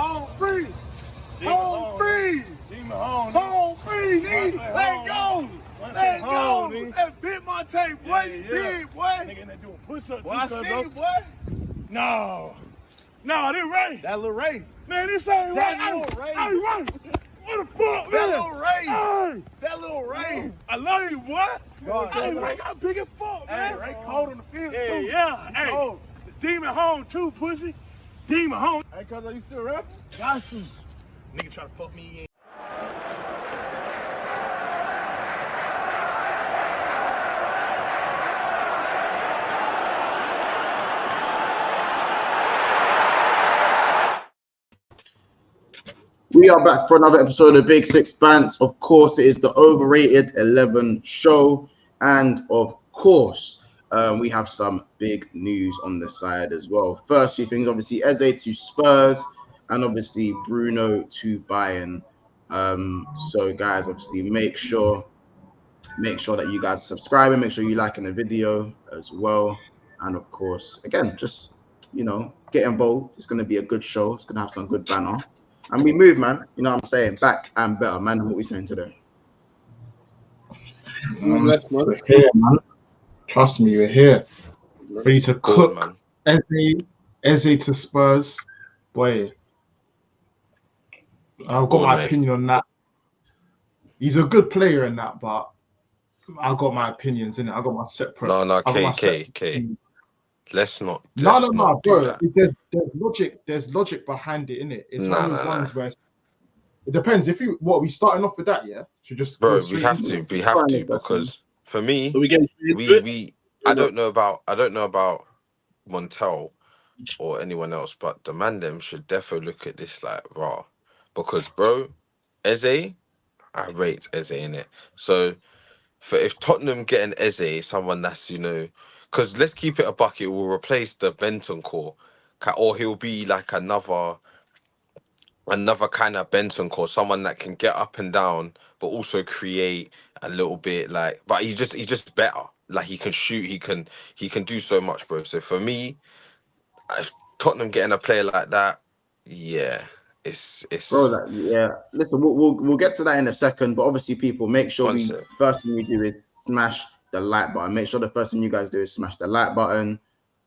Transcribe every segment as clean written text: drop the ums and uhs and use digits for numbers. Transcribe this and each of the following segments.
Home free. Demon Home free. Demon home. Home free, nigga. Let go. Let go. Nigga. That's big my tape, boy. You big, boy. Nigga, they doing push-ups. Boy, I see you, boy. No, this right. That little Ray. Man, this ain't right. That little Ray. Hey, right. What the fuck, man? That little Ray. Hey. That little Ray. I love you, boy. God, Hey, Ray got big as fuck, man. Hey, Ray cold on the field, Yeah, too. yeah. Hey, Cold. the demon home, too, pussy. Demon home. Hey, cuz, are you still rap? Got you. Nigga try to fuck me in. We are back for another episode of Big Six Bants. Of course, it is the Overrated 11 show. And of course, we have some big news on the side as well. First few things, obviously, Eze to Spurs and obviously Bruno to Bayern. So guys, obviously make sure that you guys subscribe and make sure you liking the video as well. And of course, again, just, get involved. It's going to be a good show. It's going to have some good banner. And we move, man. You know what I'm saying? Back and better, man. What we saying today? We're here, man. Trust me, we're here. Ready to cook. Man. Eze to Spurs. Boy, I've got my opinion on that. He's a good player in that, but I got my opinions in it. I got my separate. No, K. Let's not. No, bro. There's logic behind it, innit? It's one of those ones where it depends. If we starting off with that, yeah? Should just bro. We have to because for me, I don't know about Montel or anyone else, but the man them should definitely look at this like raw, because bro, Eze, I rate Eze in it. So if Tottenham get an Eze, someone that's because let's keep it a buck, it will replace the Benton core, or he'll be like another kind of Benton core, someone that can get up and down, but also create a little bit but he's just better. Like he can shoot, he can do so much, bro. So for me, if Tottenham getting a player like that, yeah, it's bro. Listen, we'll get to that in a second, but obviously, people, make sure first thing we do is smash the like button. Make sure the first thing you guys do is smash the like button,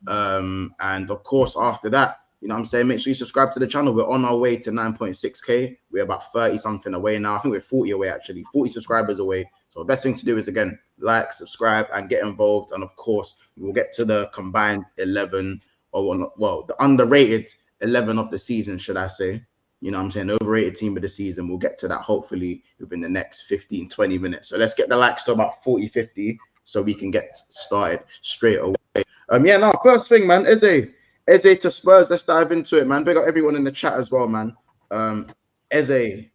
and of course after that, you know what I'm saying, make sure you subscribe to the channel. We're on our way to 9.6k. We're about 30 something away now. I think we're 40 away, actually 40 subscribers away. So the best thing to do is, again, like, subscribe, and get involved. And of course, we'll get to the combined 11, the underrated 11 of the season, should I say. You know what I'm saying? The overrated team of the season. We'll get to that hopefully within the next 15, 20 minutes. So let's get the likes to about 40, 50 so we can get started straight away. First thing, man, Eze to Spurs. Let's dive into it, man. Big up everyone in the chat as well, man. Eze.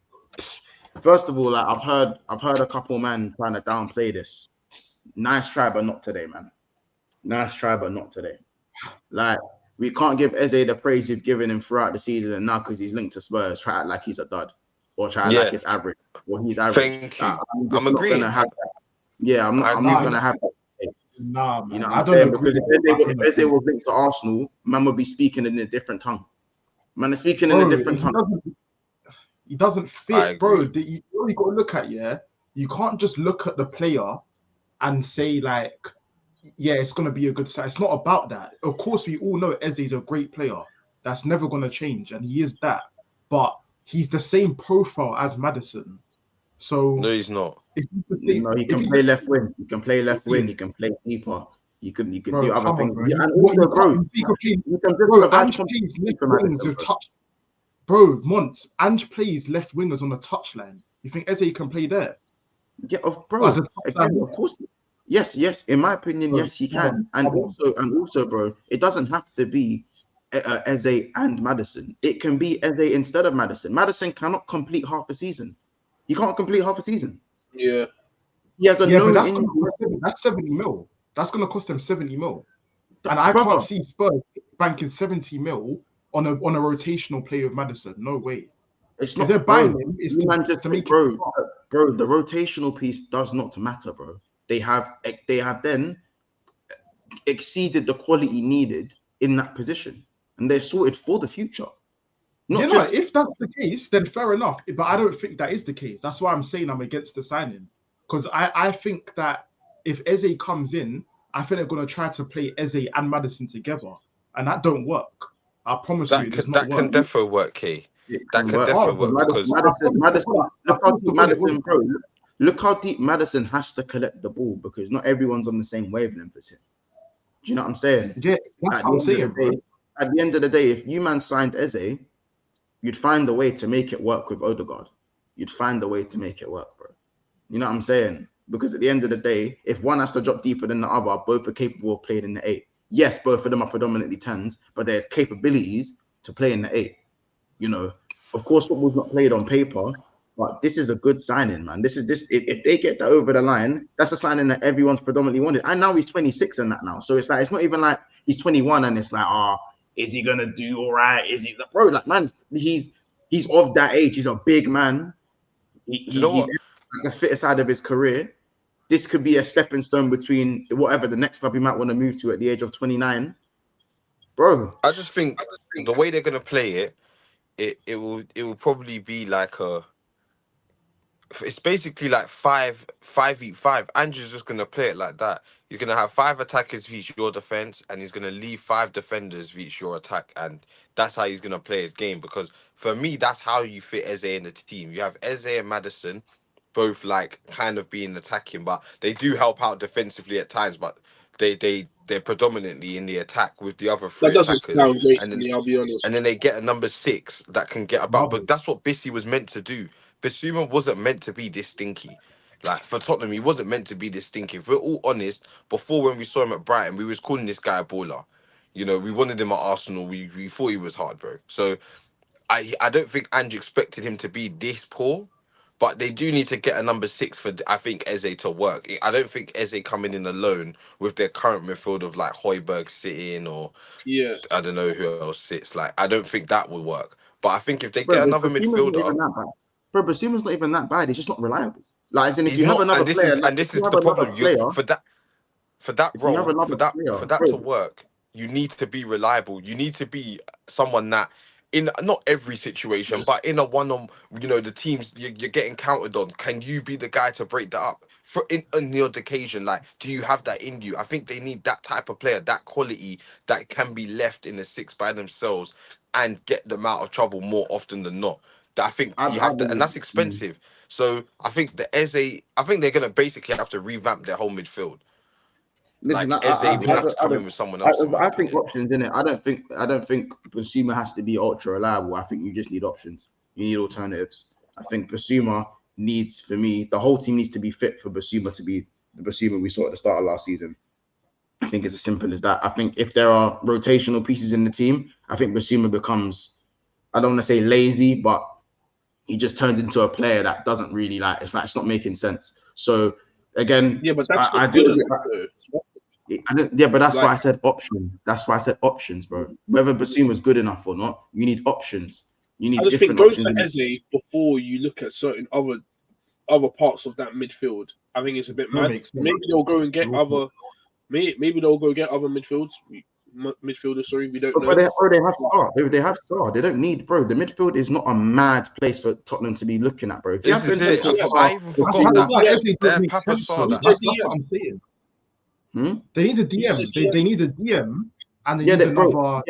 First of all, I've heard a couple man trying to downplay this. Nice try, but not today, man. Nice try, but not today. Like, we can't give Eze the praise we've given him throughout the season, and now because he's linked to Spurs, try it like he's a dud, or try it like he's average, or he's average. Thank you. I'm agreeing. I'm not gonna have that. Nah, man. You know what I'm saying? Because if Eze was linked to Arsenal, man would be speaking in a different tongue. Man is speaking in a different tongue. He doesn't fit, bro. You only got to look at, you can't just look at the player and say like, it's going to be a good side. It's not about that. Of course, we all know Eze is a great player. That's never going to change, and he is that. But he's the same profile as Maddison. So no, he's not. He can play left wing. He can play left wing. He can play deeper. You can do other things. And also, bro, Ange plays left wings with touch. Bro, Ange plays left wingers on the touchline. You think Eze can play there? Yeah, bro. Again, of course. Yes. In my opinion, yes, he can. And also, bro, it doesn't have to be Eze and Maddison. It can be Eze instead of Maddison. Maddison cannot complete half a season. He can't complete half a season. Yeah. He has that's 70 mil. That's going to cost them 70 mil. And I can't see Spurs banking 70 mil on a rotational play with Maddison. No way. It's not. They're buying him. It's to make bro. The rotational piece does not matter, bro. They have then exceeded the quality needed in that position, and they're sorted for the future. If that's the case, then fair enough. But I don't think that is the case. That's why I'm saying I'm against the signing. Because I think that if Eze comes in, I think they're going to try to play Eze and Maddison together. And that don't work. I promise you, it does not work. That can definitely work, Key. That can definitely work because Maddison, bro. Look how deep Maddison has to collect the ball because not everyone's on the same wavelength as him. Do you know what I'm saying? Yeah, that's what I'm saying, bro. At the end of the day, if you man signed Eze, you'd find a way to make it work with Odegaard. You'd find a way to make it work, bro. You know what I'm saying? Because at the end of the day, if one has to drop deeper than the other, both are capable of playing in the 8. Yes, both of them are predominantly 10s, but there's capabilities to play in the 8. You know, of course, football's not played on paper, but this is a good signing, man. If they get that over the line, that's a signing that everyone's predominantly wanted. And now he's 26 and that now. So it's like, it's not even like he's 21 and it's like, is he gonna do all right? Is he bro? Like, man, he's of that age. He's a big man. He's at the fitter side of his career. This could be a stepping stone between whatever the next club he might want to move to at the age of 29. Bro, I just think the way they're gonna play it will probably be like it's basically like 5v5. Andrew's just gonna play it like that. He's gonna have 5 attackers reach your defense, and he's gonna leave 5 defenders reach your attack, and that's how he's gonna play his game. Because for me, that's how you fit Eze in the team. You have Eze and Maddison, both like kind of being attacking, but they do help out defensively at times. But they're predominantly in the attack with the other 3 attackers. Sound great to me, I'll be honest. And then they get a number 6 that can get about. But that's what Bissy was meant to do. Bissouma wasn't meant to be this stinky. Like, for Tottenham, he wasn't meant to be this stinky. If we're all honest, before when we saw him at Brighton, we was calling this guy a baller. You know, we wanted him at Arsenal. We thought he was hard, bro. So I don't think Andrew expected him to be this poor, but they do need to get a number 6 for, I think, Eze to work. I don't think Eze coming in alone with their current midfield of like Højbjerg sitting or I don't know who else sits. Like, I don't think that will work. But I think if they get another midfielder. Bro, Bissouma's not even that bad. He's just not reliable. Like, as in, if you have another player, and this is the problem. For that role, for that to work, you need to be reliable. You need to be someone that, in not every situation, but in a one-on, the teams you're getting counted on. Can you be the guy to break that up for in the odd occasion? Like, do you have that in you? I think they need that type of player, that quality that can be left in the 6 by themselves and get them out of trouble more often than not. I think you have to, and that's expensive. So I think I think they're gonna basically have to revamp their whole midfield. Listen, like Eze would have to come in with someone else. I think options in it. I don't think Bissouma has to be ultra reliable. I think you just need options. You need alternatives. I think Bissouma needs, for me, the whole team needs to be fit for Bissouma to be the Bissouma we saw at the start of last season. I think it's as simple as that. I think if there are rotational pieces in the team, I think Bissouma becomes, I don't want to say lazy, but he just turns into a player that doesn't really it's not making sense. So again, but that's but that's why I said options. That's why I said options, bro. Whether Bissouma's good enough or not, you need options. You need. I just think go for Eze before you look at certain other parts of that midfield. I think it's a bit mad. Maybe they'll go and get other. Maybe they'll go get other midfielders. Sorry, we don't know. But they have star. They don't need, bro. The midfield is not a mad place for Tottenham to be looking at, bro. If you have I even forgot that. Papa saw that. That's what I'm saying. They need a DM. They need a DM, and they need another.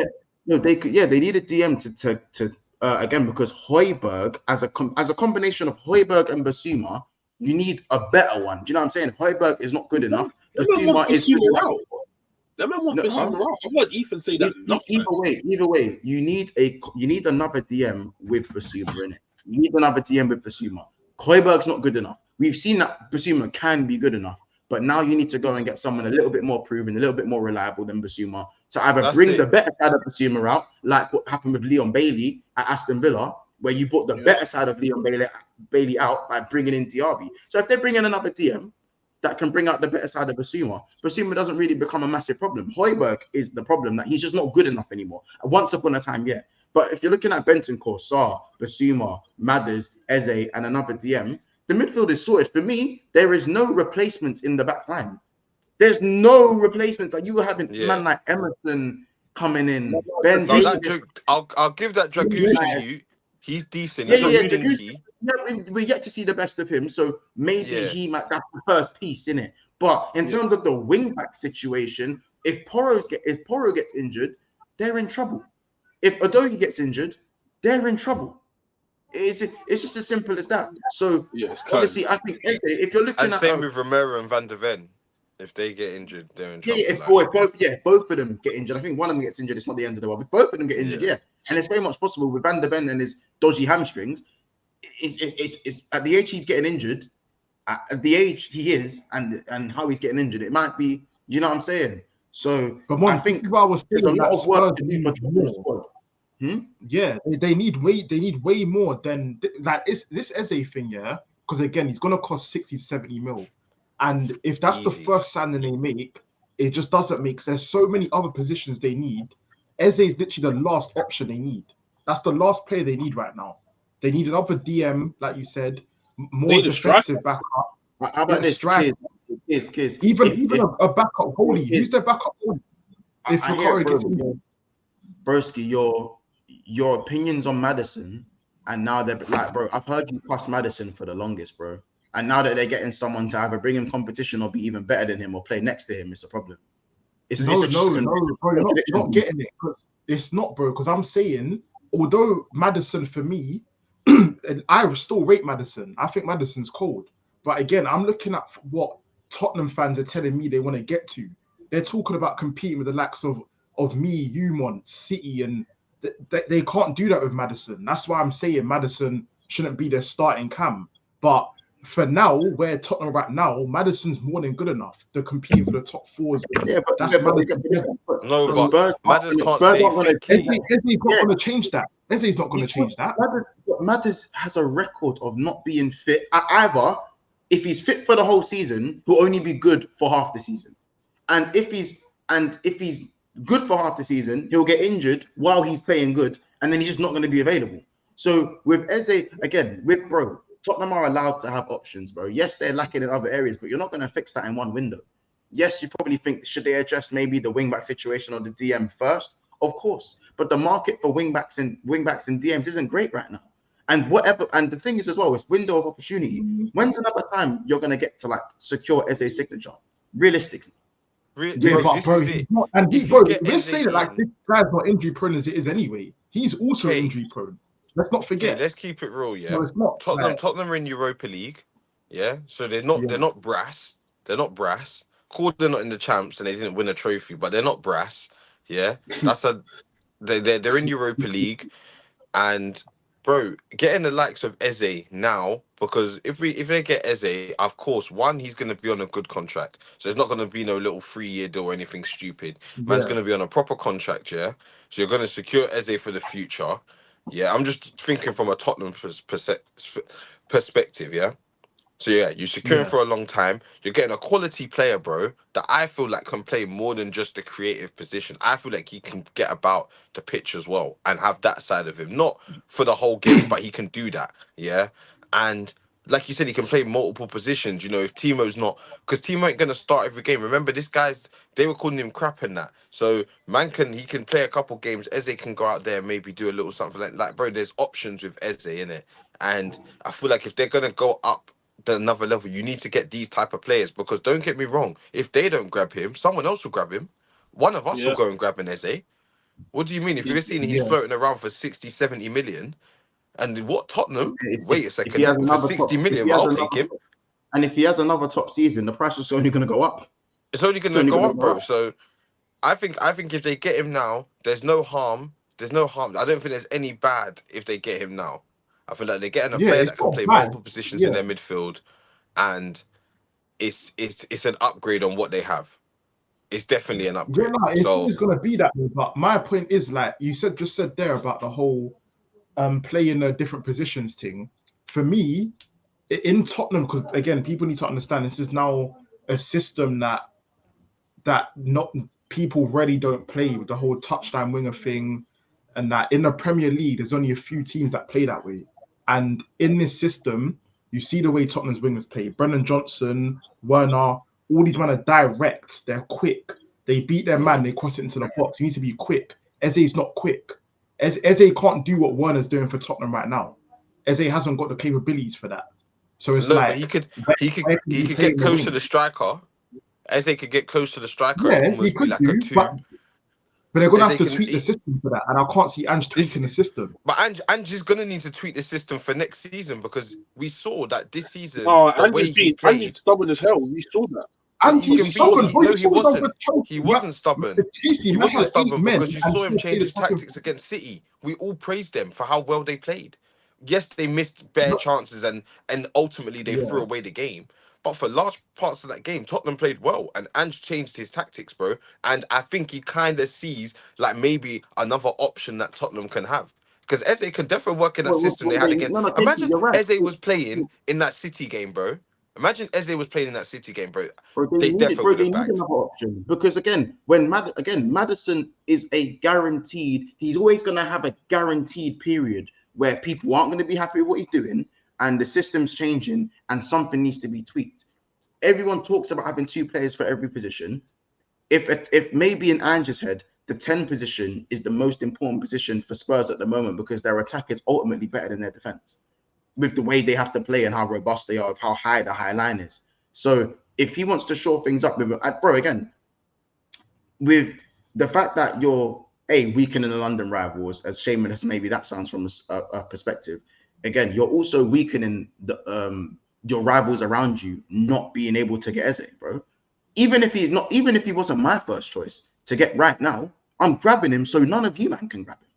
They need a DM to again, because Højbjerg as a combination of Højbjerg and Bissouma, you need a better one. Do you know what I'm saying? Højbjerg is not good enough. Bissouma is good enough. That man wants Bissouma out. I've heard Ethan say that. Either way, you need another DM with Bissouma in it. You need another DM with Bissouma. Højbjerg's not good enough. We've seen that Bissouma can be good enough, but now you need to go and get someone a little bit more proven, a little bit more reliable than Bissouma to either bring the better side of Bissouma out, like what happened with Leon Bailey at Aston Villa, where you brought the better side of Leon Bailey out by bringing in Diaby. So if they're bringing another DM that can bring out the better side of Bissouma doesn't really become a massive problem. Højbjerg is the problem, that he's just not good enough anymore. Once upon a time, yeah. But if you're looking at Bentancur, Sarr, Bissouma, Madders, Eze, and another DM, the midfield is sorted. For me, there is no replacements in the back line. There's no replacements. Like, you were having man like Emerson, coming in. Ben Davies. I'll give that Dragusin to you. He's decent. We're yet to see the best of him, so maybe he might that's the first piece in it. But in terms of the wing back situation, if Porro gets injured, they're in trouble. If Udogie gets injured, they're in trouble. It's just as simple as that. So obviously, I think if you're looking at same with Romero and Van der Ven, if they get injured, they're in trouble. Both of them get injured. I think one of them gets injured. It's not the end of the world. If both of them get injured, and it's very much possible with Van der Ven and his dodgy hamstrings. It's at the age he's getting injured. At the age he is and how he's getting injured, it might be, you know what I'm saying? So I think there's a lot of work to do for the squad. Yeah, they need way more than like this Eze thing, because again he's gonna cost 60-70 mil, and if that's the first signing they make, it just doesn't make sense. There's so many other positions they need. Eze is literally the last option they need. That's the last player they need right now. They need another DM, like you said, more defensive backup. How about this? Kids. Even a backup goalie. Who's their backup goalie? If Ricardo gets in. Broski, your opinions on Maddison, and now they're like, bro, I've heard you pass Maddison for the longest, bro. And now that they're getting someone to either bring him competition or be even better than him or play next to him, it's a problem. No, bro, you're not getting it. It's not, bro, because I'm saying, although Maddison, for me, and I still rate Maddison. I think Maddison's cold. But again, I'm looking at what Tottenham fans are telling me they want to get to. They're talking about competing with the likes of me, Umon, City, and they can't do that with Maddison. That's why I'm saying Maddison shouldn't be their starting cam. But for now, where Tottenham right now, Maddison's more than good enough to compete for the top fours. Yeah, but Maddison can't stay fit. Eze's not going to change that. Eze's not going to change that. Maddison has a record of not being fit. Either if he's fit for the whole season, he'll only be good for half the season. And if he's good for half the season, he'll get injured while he's playing good, and then he's just not going to be available. So with Eze, again, Tottenham are allowed to have options, bro. Yes, they're lacking in other areas, but you're not going to fix that in one window. Yes, you probably think, should they address maybe the wing-back situation or the DM first? Of course. But the market for wing-backs and DMs isn't great right now. And the thing is as well, it's window of opportunity. When's another time you're going to get to secure Eze's signature? Realistically. Let's say that this guy's not injury prone as it is anyway. He's also injury prone. Let's not forget. Okay, let's keep it real, yeah. No, it's not. Tottenham are in Europa League, yeah. So they're not brass. They're not brass. They're not in the champs and they didn't win a trophy, but they're not brass. Yeah. They're in Europa League, and bro, getting the likes of Eze now, because if they get Eze, of course, one, he's gonna be on a good contract. So it's not gonna be no little 3-year deal or anything stupid. Man's gonna be on a proper contract, yeah. So you're gonna secure Eze for the future. Yeah, I'm just thinking from a Tottenham perspective, yeah? So, yeah, you're securing for a long time. You're getting a quality player, bro, that I feel like can play more than just the creative position. I feel like he can get about the pitch as well and have that side of him. Not for the whole game, but he can do that, yeah? And like you said, he can play multiple positions, you know, if Timo's not... Because Timo ain't going to start every game. Remember, this guy's... They were calling him crap in that. So, he can play a couple games. Eze can go out there and maybe do a little something like bro, there's options with Eze, innit? And I feel like if they're going to go up another level, you need to get these type of players, because don't get me wrong, if they don't grab him, someone else will grab him. One of us will go and grab an Eze. What do you mean? If you're seeing he's floating around for 60-70 million, and what Tottenham? Wait a second, for 60 million, I'll take him. And if he has another top season, the price is only going to go up. It's only going to go up, bro. So I think if they get him now, there's no harm. I don't think there's any bad if they get him now. I feel like they're getting a player that can play multiple positions in their midfield, and it's an upgrade on what they have. It's definitely an upgrade. It's going to be that way. But my point is, like you just said there about the whole playing the different positions thing. For me, in Tottenham, because again, people need to understand this is now a system that not people really don't play with the whole touchline winger thing, and that in the Premier League, there's only a few teams that play that way. And in this system, you see the way Tottenham's wingers play. Brennan Johnson, Werner, all these men are direct. They're quick. They beat their man, they cross it into the box. He needs to be quick. Eze's not quick. Eze can't do what Werner's doing for Tottenham right now. Eze hasn't got the capabilities for that. So it's but he could get close to the striker. Eze could get close to the striker and almost be like a 2. But they're gonna have to tweak the system for that, and I can't see Ange tweaking the system. But Ange is gonna need to tweak the system for next season because we saw that this season. Ange's stubborn as hell. We saw that. And he's stubborn. No, he wasn't. He wasn't stubborn. He wasn't stubborn because you saw him change his tactics against City. We all praised them for how well they played. Yes, they missed bare chances and ultimately they threw away the game. But for large parts of that game, Tottenham played well and Ange changed his tactics, bro. And I think he kind of sees like maybe another option that Tottenham can have. Because Eze can definitely work in that system they had against. Imagine Eze was playing in that City game, bro. Imagine Eze was playing in that City game, bro. They definitely would have bagged. Another option. Because again, Maddison is a guaranteed. He's always going to have a guaranteed period where people aren't going to be happy with what he's doing, and the system's changing, and something needs to be tweaked. Everyone talks about having 2 players for every position. If maybe in Ange's head, the 10 position is the most important position for Spurs at the moment because their attack is ultimately better than their defense, with the way they have to play and how robust they are, of how high the high line is. So if he wants to shore things up with, bro, again, with the fact that you're weakening the London rivals, as shameless as maybe that sounds from a perspective, again, you're also weakening the your rivals around you not being able to get Eze, bro. Even if he wasn't my first choice to get right now, I'm grabbing him so none of you man can grab him.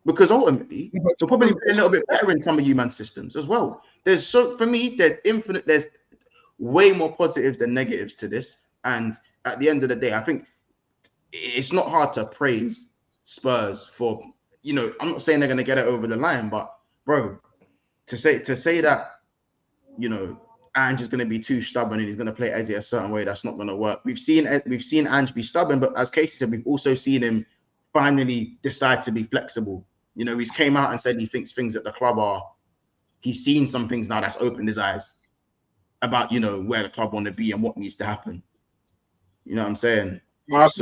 Because ultimately, he'll probably be a little bit better in some of you man's systems as well. There's way more positives than negatives to this. And at the end of the day, I think it's not hard to praise Spurs for, I'm not saying they're going to get it over the line, but bro, to say that, Ange is going to be too stubborn and he's going to play Eze a certain way, that's not going to work. We've seen Ange be stubborn, but as Casey said, we've also seen him finally decide to be flexible. He's came out and said he thinks things at the club he's seen some things now that's opened his eyes about, where the club want to be and what needs to happen. You know what I'm saying? What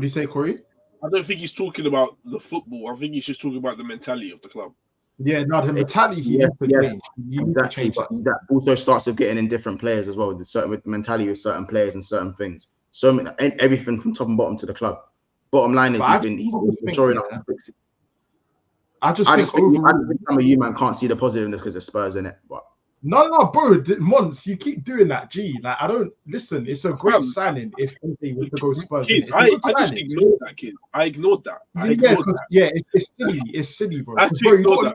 do you say, Corey? I don't think he's talking about the football. I think he's just talking about the mentality of the club. Yeah, no, the mentality he needs to change. Exactly, but that also starts with getting in different players as well. With the mentality of certain players and certain things. So everything from top and bottom to the club. Bottom line is he's been maturing up to fix it. I just think some of you man can't see the positiveness because of Spurs in it. But no, bro, Mons, you keep doing that. Gee, I don't listen. It's a great signing if they were to go Spurs. Kids, I just ignored that, kid. I ignored that. It's silly. It's silly, bro. Bro,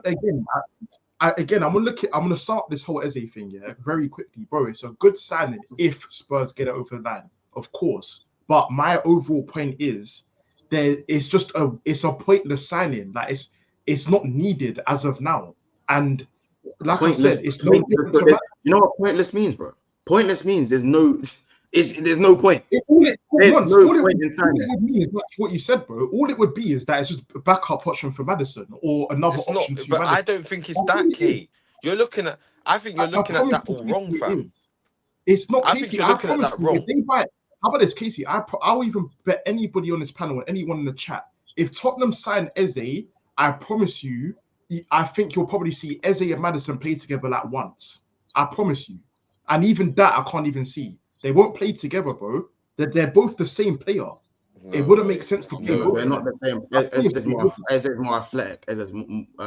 again, I'm gonna start this whole Eze thing, very quickly, bro. It's a good signing if Spurs get it over the line, of course. But my overall point is it's a pointless signing. Like it's not needed as of now. And like pointless, I said, it's no different to you know what pointless means, bro? Pointless means there's no point. All it would mean is what you said, bro. All it would be is that it's just a backup option for Madison or another option. But Madison. I don't think it's that key. I think you're looking at that all wrong, fam. It's not. I think you're looking at that wrong. How about this, Casey? I'll even bet anybody on this panel and anyone in the chat. If Tottenham sign Eze, I promise you, I think you'll probably see Eze and Madison play together like once. I promise you. And even that, I can't even see. They won't play together, bro. They're both the same player. No, it wouldn't make sense to play. They're not the same. Eze is more athletic.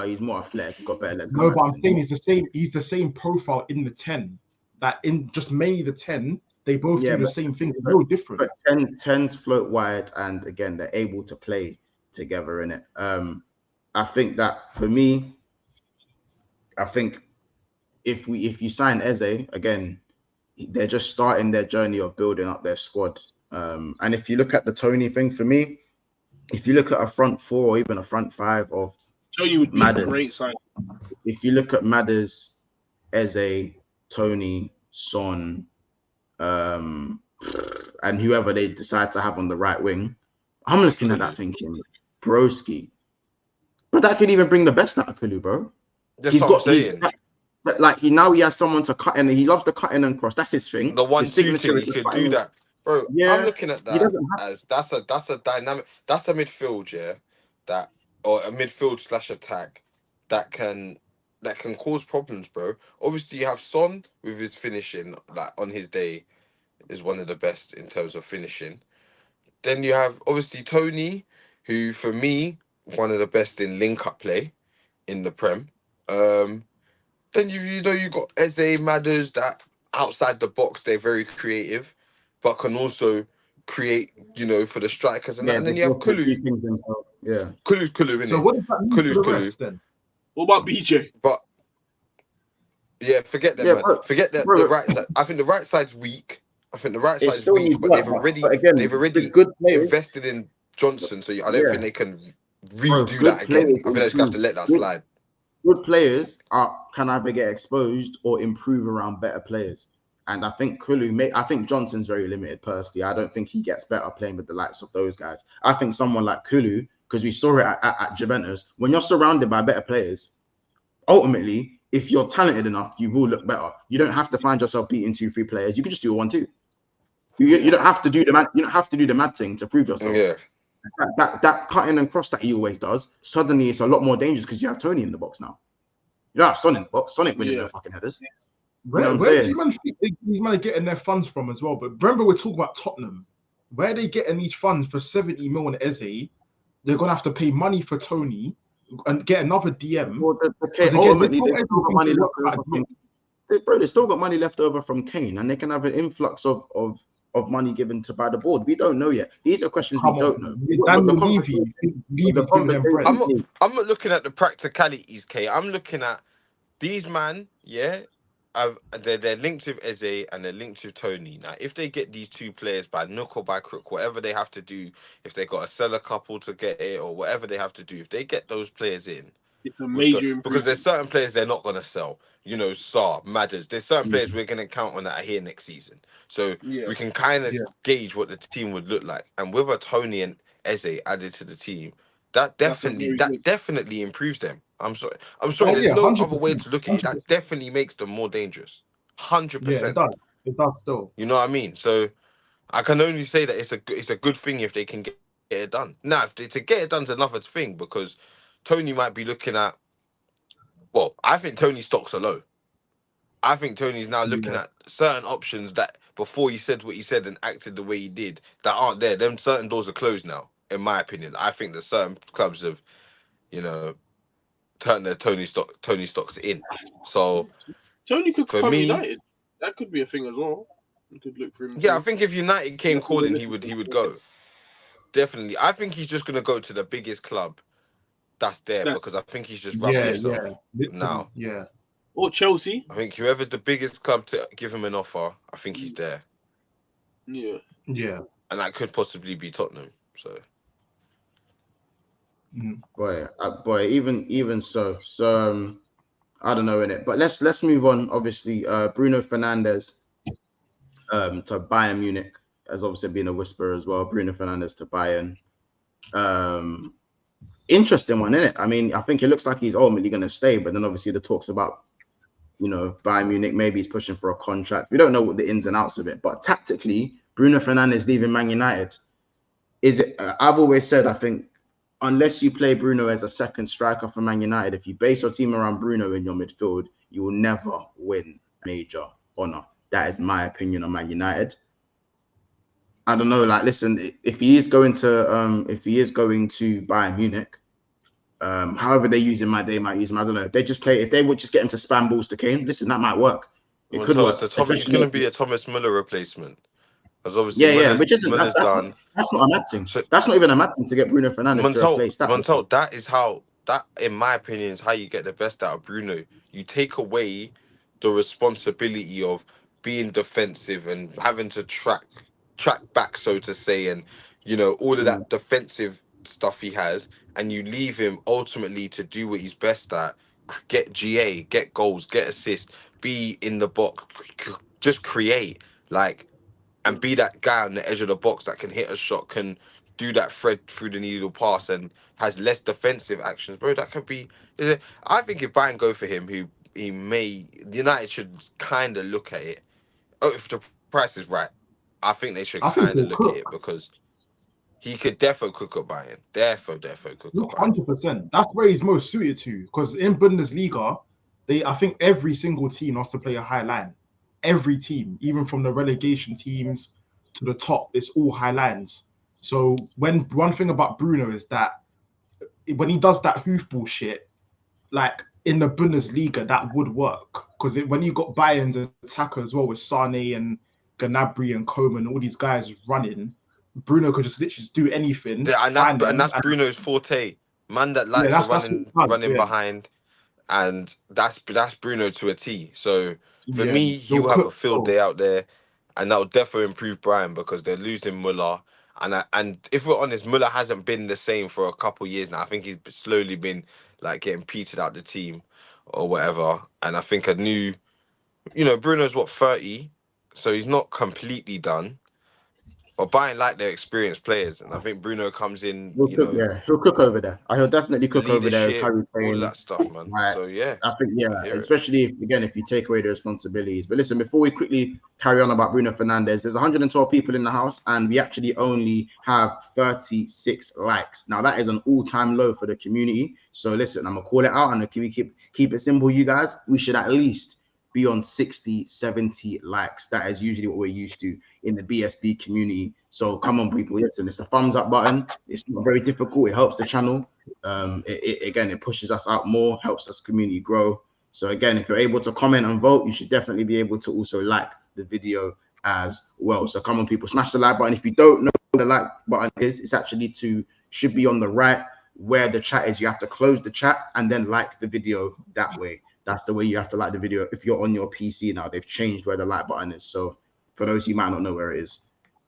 He's more athletic. He's got better legs. No, but I'm saying he's the same profile in the 10. That in just mainly the 10, they both do the same thing. It's no different. But 10s float wide, and again, they're able to play together in it. I think that for me, if you sign Eze again, they're just starting their journey of building up their squad. And if you look at the Tony thing, for me, if you look at a front 4 or even a front 5 of Tony would be a great sign. If you look at Madders, Eze, Tony, Son, and whoever they decide to have on the right wing, I'm looking at that thinking, broski. But that could even bring the best out of Kulu, bro. That's what I'm saying. like he has someone to cut in, and he loves the cutting and cross. That's his thing. The 1-2 his signature thing, he could do that, bro. Yeah, I'm looking at that as that's a dynamic. That's a midfield, yeah, that or a midfield / attack that can cause problems, bro. Obviously, you have Son with his finishing, like on his day, is one of the best in terms of finishing. Then you have obviously Tony, who for me one of the best in link-up play in the Prem. Then you got Eze, Madders, that outside the box they're very creative, but can also create for the strikers and that. And then you have Kulu. Yeah, Kulu's Kulu, innit? So what does that mean for the rest then? What about BJ? But yeah, forget that, man. Bro, forget that. The right side. I think the right side's weak. But they've already invested in Johnson, so I don't think they can redo that again. I think they just have to let that slide. Good players can either get exposed or improve around better players. And I think I think Johnson's very limited personally. I don't think he gets better playing with the likes of those guys. I think someone like Kulu, because we saw it at Juventus, when you're surrounded by better players, ultimately, if you're talented enough, you will look better. You don't have to find yourself beating 2-3 players. You can just do a 1-2. You don't have to do the mad. You don't have to do the mad thing to prove yourself. Yeah. That cutting and cross that he always does, suddenly it's a lot more dangerous because you have Tony in the box now. You don't have Son in the box. Son ain't winning no fucking headers. Where do you man think these men are getting their funds from as well? But remember, we're talking about Tottenham. Where are they getting these funds for 70 million Eze? They're gonna have to pay money for Tony and get another DM. Well, they still got money left over from Kane, and they can have an influx of money given to by the board. We don't know yet. These are questions we don't know. I'm not looking at the practicalities, Kay. I'm looking at these man, yeah. They're linked with Eze and they're linked with Tony. Now, if they get these two players by nook or by crook, whatever they have to do, if they got to sell a couple to get it or whatever they have to do, if they get those players in, it's a major improvement. Because there's certain players they're not going to sell. Saar, Madders. There's certain players we're going to count on that are here next season. So we can kind of gauge what the team would look like. And with a Tony and Eze added to the team, that definitely improves them. I'm sorry. There's no 100%. Other way to look at it. That definitely makes them more dangerous. 100%. Yeah, it does still. You know what I mean? So I can only say that it's a good thing if they can get it done. Now, to get it done is another thing because Tony might be looking at. Well, I think Tony's stocks are low. I think Tony's now looking at certain options that before he said what he said and acted the way he did that aren't there. Them certain doors are closed now, in my opinion. I think that certain clubs have, turned their Tony stocks in. So Tony could come United. That could be a thing as well. You could look for him. Yeah, I think if United came calling, he would go. Definitely. I think he's just gonna go to the biggest club that's there because I think he's just rubbed himself now. Yeah. Or Chelsea. I think whoever's the biggest club to give him an offer, I think he's there. Yeah. Yeah. And that could possibly be Tottenham. So. Boy, even so. So I don't know in it, but let's move on. Obviously, Bruno Fernandes to Bayern Munich has obviously been a whisper as well. Bruno Fernandes to Bayern. Interesting one, isn't it? I mean, I think it looks like he's ultimately going to stay, but then obviously the talks about, Bayern Munich, maybe he's pushing for a contract. We don't know what the ins and outs of it, but tactically, Bruno Fernandes leaving Man United, is it? I've always said, I think, unless you play Bruno as a second striker for Man United, if you base your team around Bruno in your midfield, you will never win major honor. That is my opinion on Man United. I don't know. Like, listen, if he is going to Bayern Munich, however they use him, they might use him. I don't know. If they would just get him to spam balls to Kane, listen, that might work. It could work. He's going to be a Thomas Müller replacement. Because obviously, which isn't that's not a mad thing. So, that's not even a mad thing to get Bruno Fernandes to replace that. Montel, that in my opinion is how you get the best out of Bruno. You take away the responsibility of being defensive and having to track back, so to say, and all of that defensive stuff he has, and you leave him ultimately to do what he's best at: get GA, get goals, get assists, be in the box, just create, and be that guy on the edge of the box that can hit a shot, can do that thread through the needle pass, and has less defensive actions, bro. That could be. I think if Bayern go for him, who United should kind of look at it. Oh, if the price is right, I think they should I think kind of he'll look at cook. it because he could defo cook at Bayern. Defo cook at Bayern. 100%. That's where he's most suited to. Because in Bundesliga, I think every single team has to play a high line. Every team, even from the relegation teams to the top, it's all high lines. So one thing about Bruno is that when he does that hoofball shit, like in the Bundesliga, that would work. Because when you got Bayern's attacker as well with Sane and Gnabry and Coman, all these guys running, Bruno could just literally do anything. Yeah, and that's Bruno's forte. Man that likes to running behind, and that's Bruno to a T. So for me, he will have a field day out there, and that will definitely improve Bayern because they're losing Muller. And if we're honest, Muller hasn't been the same for a couple of years now. I think he's slowly been like getting petered out the team or whatever. And I think Bruno's 30, so he's not completely done. But Bayern like their experienced players, and I think Bruno comes in. He'll cook over there. He'll definitely cook over there. All of that stuff, man. Right. So yeah, I think especially if you take away the responsibilities. But listen, before we quickly carry on about Bruno Fernandes, there's 112 people in the house, and we actually only have 36 likes. Now that is an all-time low for the community. So listen, I'm gonna call it out, and keep it simple, you guys. We should at least be on 60, 70 likes. That is usually what we're used to in the BSB community. So come on, people. Listen, it's the thumbs up button. It's not very difficult. It helps the channel. It pushes us out more, helps us community grow. So again, if you're able to comment and vote, you should definitely be able to also like the video as well. So come on, people, smash the like button. If you don't know what the like button is, it's actually should be on the right where the chat is. You have to close the chat and then like the video that way. That's the way you have to like the video. If you're on your PC now, they've changed where the like button is. So for those who might not know where it is,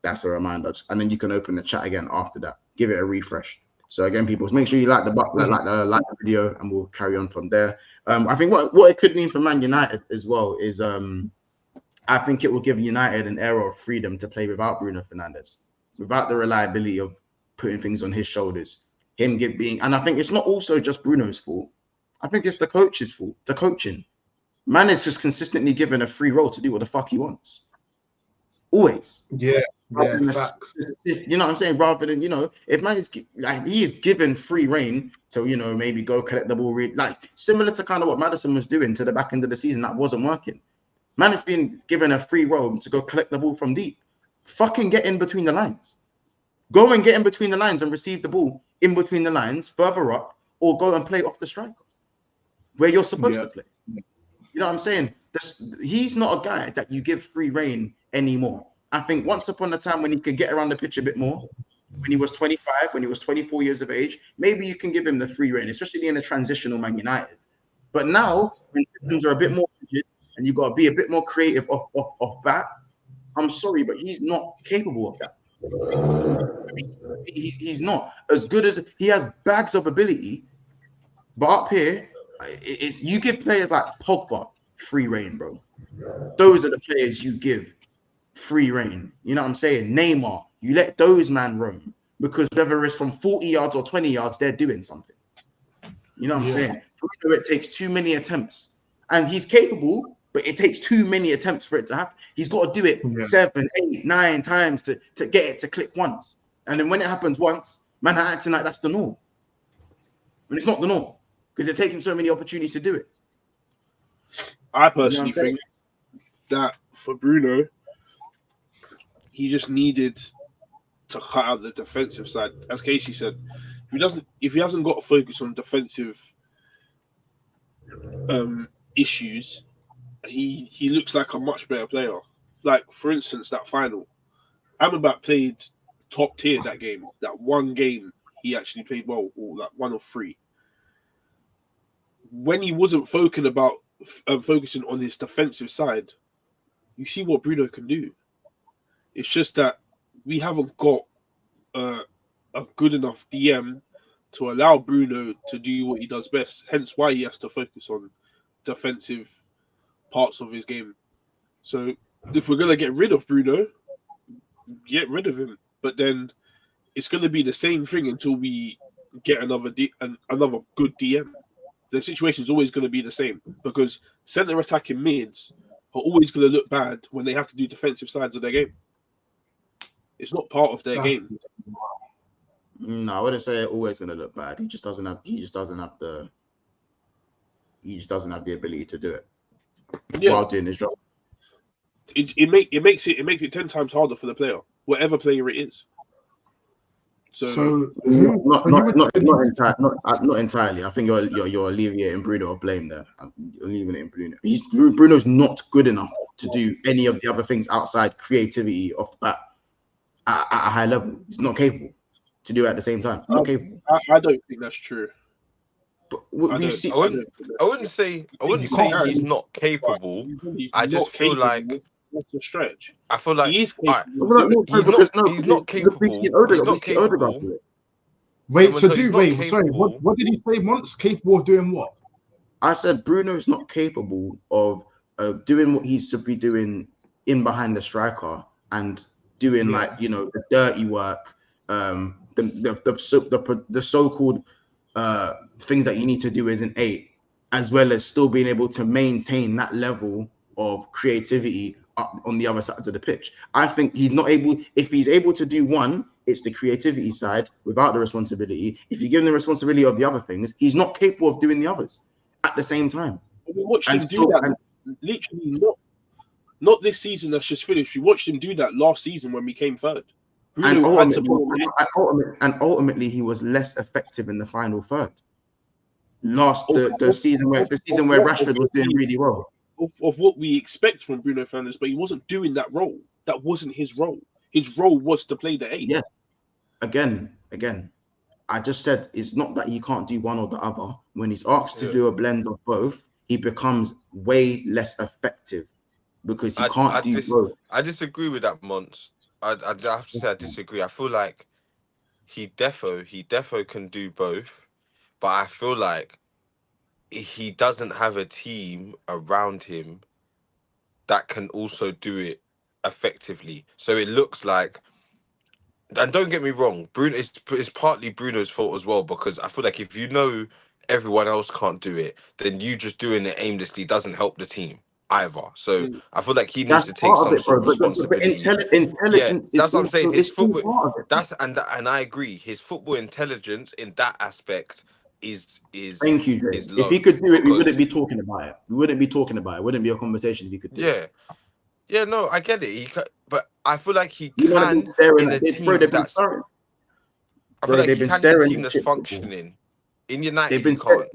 that's a reminder. And then you can open the chat again after that. Give it a refresh. So again, people, make sure you like the video, and we'll carry on from there. I think what it could mean for Man United as well is I think it will give United an era of freedom to play without Bruno Fernandes, without the reliability of putting things on his shoulders. And I think it's not also just Bruno's fault. I think it's the coach's fault, the coaching. Man is just consistently given a free role to do what the fuck he wants. Always. Yeah. You know what I'm saying? Rather than, if man is he is given free reign to, maybe go collect the ball, similar to kind of what Maddison was doing to the back end of the season that wasn't working. Man has been given a free role to go collect the ball from deep. Fucking get in between the lines. Go and get in between the lines and receive the ball in between the lines, further up, or go and play off the striker where you're supposed to play. You know what I'm saying? He's not a guy that you give free reign anymore. I think once upon a time when he could get around the pitch a bit more, when he was 25, when he was 24 years of age, maybe you can give him the free reign, especially in a transitional Man United. But now, when systems are a bit more rigid and you've got to be a bit more creative off bat, I'm sorry, but he's not capable of that. He's not as good as he has bags of ability, but up here, it's you give players like Pogba free reign, bro. Those are the players you give free reign. You know what I'm saying? Neymar, you let those man roam because whether it's from 40 yards or 20 yards, they're doing something. You know what I'm saying? It takes too many attempts, and he's capable, but it takes too many attempts for it to happen. He's got to do it 7, 8, 9 times to get it to click once. And then when it happens once, man are acting like that's the norm. But it's not the norm because they're taking so many opportunities to do it. I personally think that for Bruno, he just needed to cut out the defensive side. As Casey said, if he hasn't got to focus on defensive issues, he looks like a much better player. Like, for instance, that final. Amrabat played top tier that game. That one game, he actually played well, or like 1 of 3. When he wasn't focusing on his defensive side, you see what Bruno can do. It's just that we haven't got a good enough DM to allow Bruno to do what he does best. Hence why he has to focus on defensive parts of his game. So if we're going to get rid of Bruno, get rid of him. But then it's going to be the same thing until we get another good DM. the situation is always going to be the same because centre attacking mids are always going to look bad when they have to do defensive sides of their game. It's not part of their game. No, I wouldn't say it's always going to look bad. He just doesn't have the ability to do it while doing his job. It makes it 10 times harder for the player, whatever player it is. So not entirely. I think you're alleviating Bruno of blame there. You're leaving it in Bruno. Bruno's not good enough to do any of the other things outside creativity off the bat at a high level. He's not capable to do it at the same time. He's not capable. I don't think that's true. But I wouldn't say he's not capable. I just feel like that's a stretch. I feel like he's capable. He's not capable. Wait, sorry. What did he say once? Capable of doing what? I said Bruno's not capable of doing what he should be doing in behind the striker and doing the dirty work, the so-called things that you need to do as an 8, as well as still being able to maintain that level of creativity up on the other side of the pitch. I think he's not able. If he's able to do one, it's the creativity side without the responsibility. If you give him the responsibility of the other things, he's not capable of doing the others at the same time. We watched him do that. Literally, not this season that's just finished. We watched him do that last season when we came third. And ultimately, he was less effective in the final third. The season where Rashford was doing really well. Of what we expect from Bruno Fernandes, but he wasn't doing that role. That wasn't his role. His role was to play the 8. Yes. Again, I just said it's not that he can't do one or the other. When he's asked to do a blend of both, he becomes way less effective because he can't do both. I disagree with that, Mons. I have to say I disagree. I feel like he defo can do both, but I feel like he doesn't have a team around him that can also do it effectively. So it looks like, and don't get me wrong, Bruno it's partly Bruno's fault as well, because I feel like if you know everyone else can't do it, then you just doing it aimlessly doesn't help the team either. So I feel like he needs to take some sort of responsibility. Intelligence that's what I'm saying. His football, and I agree. His football intelligence in that aspect is thank you, Dre. If he could do it, we wouldn't be talking about it. We wouldn't be talking about it. It wouldn't be a conversation if he could do it. Yeah, no, I get it. But I feel like he can in a team that's. I feel like he can in a team that's functioning. In United, he can't.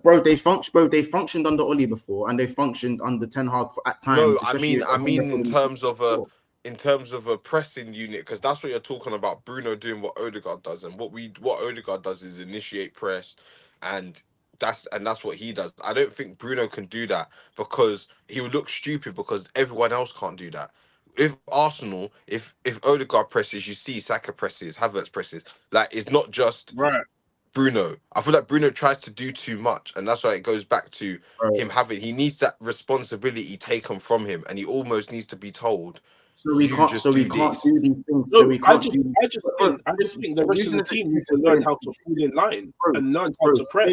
Bro, they functioned under Oli before, and they functioned under Ten Hag at times. No, I mean in terms of a pressing unit, because that's what you're talking about. Bruno doing what Odegaard does, and what Odegaard does is initiate press, and that's what he does. I don't think Bruno can do that because he would look stupid because everyone else can't do that. If Arsenal, if Odegaard presses, you see Saka presses, Havertz presses. Like, it's not just Bruno. I feel like Bruno tries to do too much, and that's why it goes back to him he needs that responsibility taken from him, and he almost needs to be told. So we can't do these things. No, I just think that the the team needs to learn how to fall in line and learn how to press.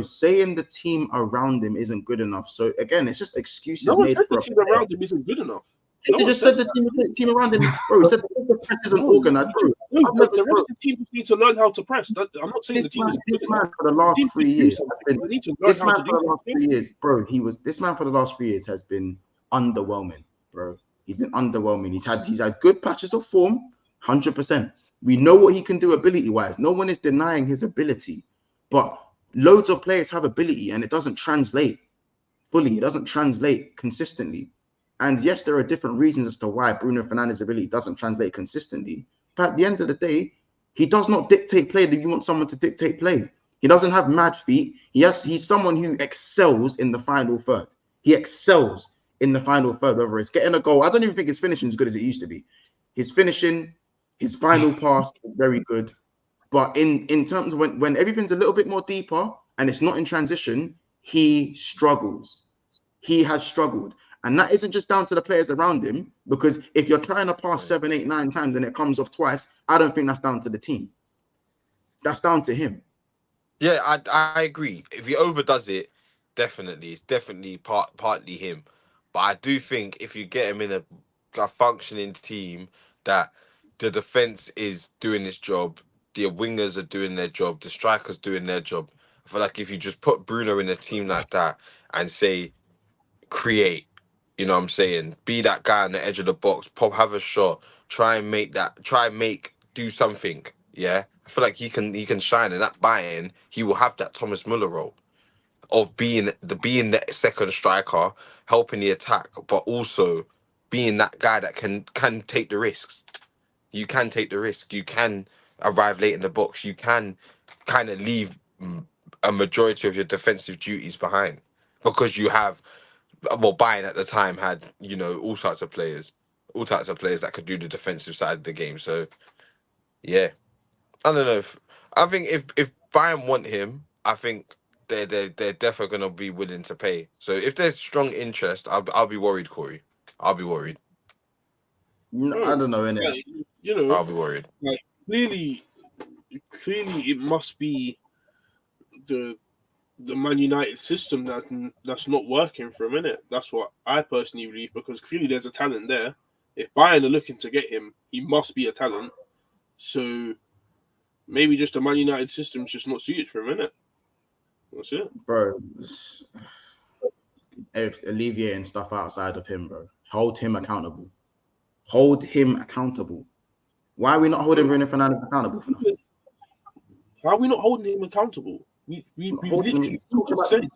Saying the team around him isn't good enough. So again, it's just excuses. No one said the team around him isn't good enough. He just said the team around him, bro. He said the press isn't organized, bro. No, but the rest of the team need to learn how to press. I'm not saying the team is good enough. For the last 3 years, This man for the last 3 years has been underwhelming, bro. He's been underwhelming. He's had good patches of form, 100%. We know what he can do ability-wise. No one is denying his ability, but loads of players have ability, and it doesn't translate fully. It doesn't translate consistently. And yes, there are different reasons as to why Bruno Fernandes' ability doesn't translate consistently. But at the end of the day, he does not dictate play. Do you want someone to dictate play? He doesn't have mad feet. He's someone who excels in the final third. He excels in the final third, whether it's getting a goal. I don't even think his finishing is as good as it used to be. His finishing, his final pass is very good. But in terms of when everything's a little bit more deeper and it's not in transition, he struggles. He has struggled. And that isn't just down to the players around him, because if you're trying to pass 7, 8, 9 times and it comes off twice, I don't think that's down to the team. That's down to him. Yeah, I agree. If he overdoes it, it's definitely partly him. But I do think if you get him in a functioning team that the defense is doing its job, the wingers are doing their job, the strikers doing their job. I feel like if you just put Bruno in a team like that and say create, you know what I'm saying, be that guy on the edge of the box, have a shot, do something. Yeah, I feel like he can shine, and that Bayern, he will have that Thomas Muller role of being the second striker, helping the attack, but also being that guy that can take the risks. You can take the risk. You can arrive late in the box. You can kind of leave a majority of your defensive duties behind because you have, well, Bayern at the time had, you know, all types of players that could do the defensive side of the game. So yeah, I don't know. I think if Bayern want him, I think they're definitely gonna be willing to pay. So if there's strong interest, I'll be worried, Corey. I'll be worried. No, I don't know, innit? Like, you know, I'll be worried. Like clearly it must be the Man United system that's not working for a minute. That's what I personally believe, because clearly there's a talent there. If Bayern are looking to get him, he must be a talent. So maybe just the Man United system's just not suited for a minute. That's it, bro. If alleviating stuff outside of him, bro, hold him accountable. Hold him accountable. Why are we not holding Bruno Fernandes accountable for nothing? How are we not holding him accountable? We literally said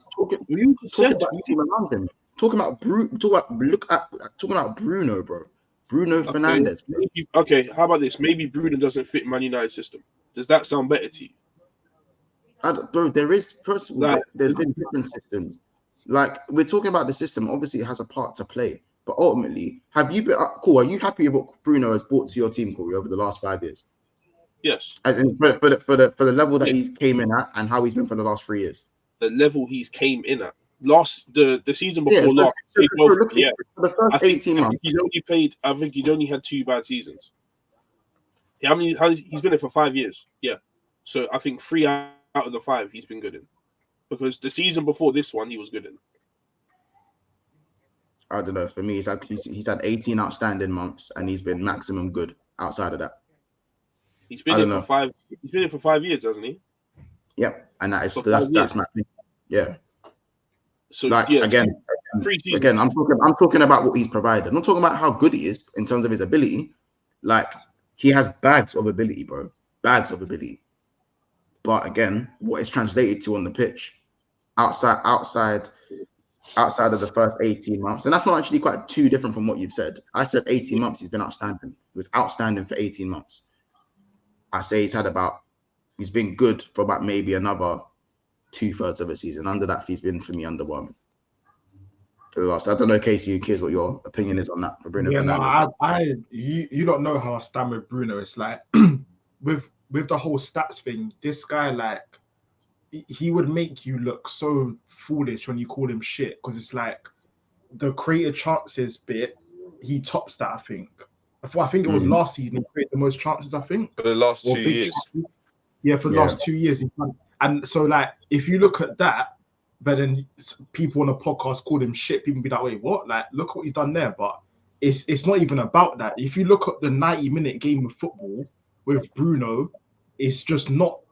talking about Bruno, bro. Bruno Fernandes. Okay, how about this? Maybe Bruno doesn't fit Man United system. Does that sound better to you? Bro, there's been different systems. Like, we're talking about the system. Obviously, it has a part to play. But ultimately, have you been cool? Are you happy with what Bruno has brought to your team, Corey, over the last 5 years? Yes. As in for the level that he came in at and how he's been for the last 3 years. The level he's came in at. The season before last. For the first 18 months. I think he's only had 2 bad seasons. He's been there for 5 years. Yeah. So I think 3 out of the 5 he's been good in. Because the season before this one, he was good in. I don't know. For me, he's had 18 outstanding months, and he's been maximum good outside of that. He's been in for 5. He's been in for 5 years, hasn't he? Yep, and that's my thing. Yeah. So again, I'm talking about what he's provided. I'm not talking about how good he is in terms of his ability. Like, he has bags of ability, bro. Bags of ability. But again, what it's translated to on the pitch, outside of the first 18 months, and that's not actually quite too different from what you've said. I said 18 months, he's been outstanding. He was outstanding for 18 months. I say he's been good for about maybe another 2/3 of a season. Under that, he's been, for me, underwhelming. I don't know, Casey, Kiz, what your opinion is on that for Bruno. Yeah, no, you don't know how I stand with Bruno. It's like with the whole stats thing, this guy, like, he would make you look so foolish when you call him shit, because it's like the created chances bit, he tops that, I think. I think it was last season he created the most chances, I think. For the last 2 years. Chances. Yeah, for the last 2 years. And so, like, if you look at that, but then people on the podcast called him shit, people be like, wait, what? Like, look what he's done there. But it's not even about that. If you look at the 90-minute game of football with Bruno, it's not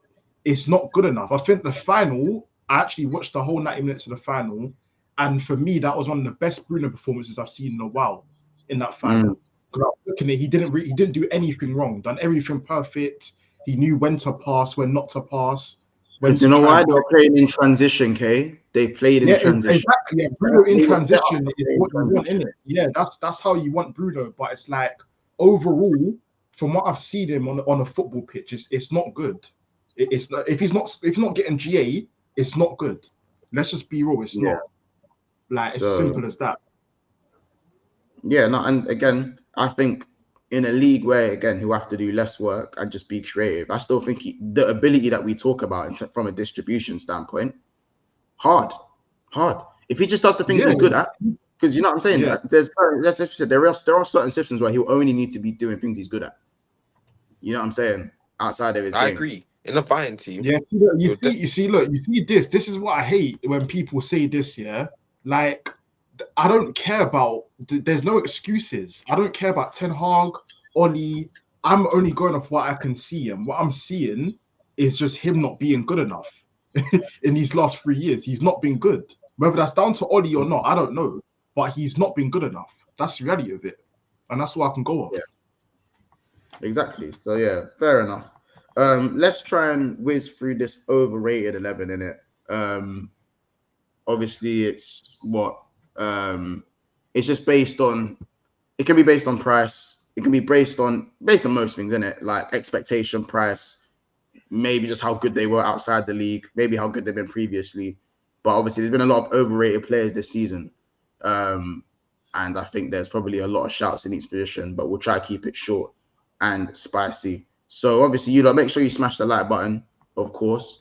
good enough. I think the final, I actually watched the whole 90 minutes of the final, and for me, that was one of the best Bruno performances I've seen in a while in that final. Because I was looking at it, he didn't do anything wrong, done everything perfect. He knew when to pass, when not to pass. You know why they were playing in transition, Kay? They played in transition. Exactly. Yeah, Bruno in transition is what you want, innit? Yeah, that's how you want Bruno. But it's like, overall, from what I've seen him on a football pitch, it's not good. It's not, if he's not getting GA, it's not good. Let's just be real. It's not. Like, it's simple as that. Yeah, no, and again, I think in a league where, again, he'll have to do less work and just be creative, I still think the ability that we talk about from a distribution standpoint, hard. If he just does the things he's good at, because you know what I'm saying? Yeah. There are certain systems where he'll only need to be doing things he's good at. You know what I'm saying? Outside of his game. I agree. In a Bayern team. Yeah, you see this. This is what I hate when people say this, yeah? Like, I don't care about, there's no excuses. I don't care about Ten Hag, Oli. I'm only going off what I can see. And what I'm seeing is just him not being good enough in these last 3 years. He's not been good. Whether that's down to Oli or not, I don't know. But he's not been good enough. That's the reality of it. And that's what I can go off. Yeah. Exactly. So, yeah, fair enough. Let's try and whiz through this overrated 11, innit? Obviously, it's what? It's just based on, it can be based on price. It can be based on most things, innit? Like expectation, price, maybe just how good they were outside the league, maybe how good they've been previously. But obviously, there's been a lot of overrated players this season. And I think there's probably a lot of shouts in each position, but we'll try to keep it short and spicy. So obviously, you lot, make sure you smash the like button, of course.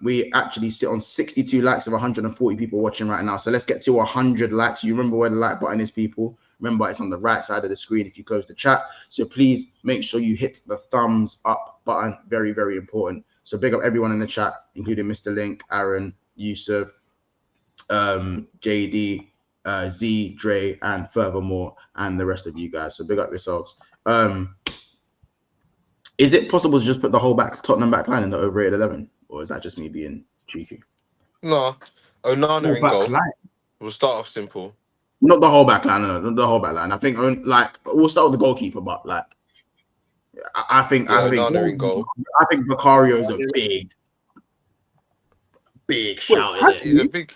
We actually sit on 62 likes of 140 people watching right now. So let's get to 100 likes. You remember where the like button is, people. Remember, it's on the right side of the screen if you close the chat. So please make sure you hit the thumbs up button. Very, very important. So big up everyone in the chat, including Mr. Link, Aaron, Yusuf, JD, Z, Dre, and furthermore, and the rest of you guys. So big up yourselves. Is it possible to just put the whole Tottenham back line in the overrated 11? Or is that just me being cheeky? No. Onana in goal. We'll start off simple. Not the whole back line, no, not the whole back line. I think, like, we'll start with the goalkeeper, but, like, I think Onana in goal. I think Vicario is a big shout. He's a big...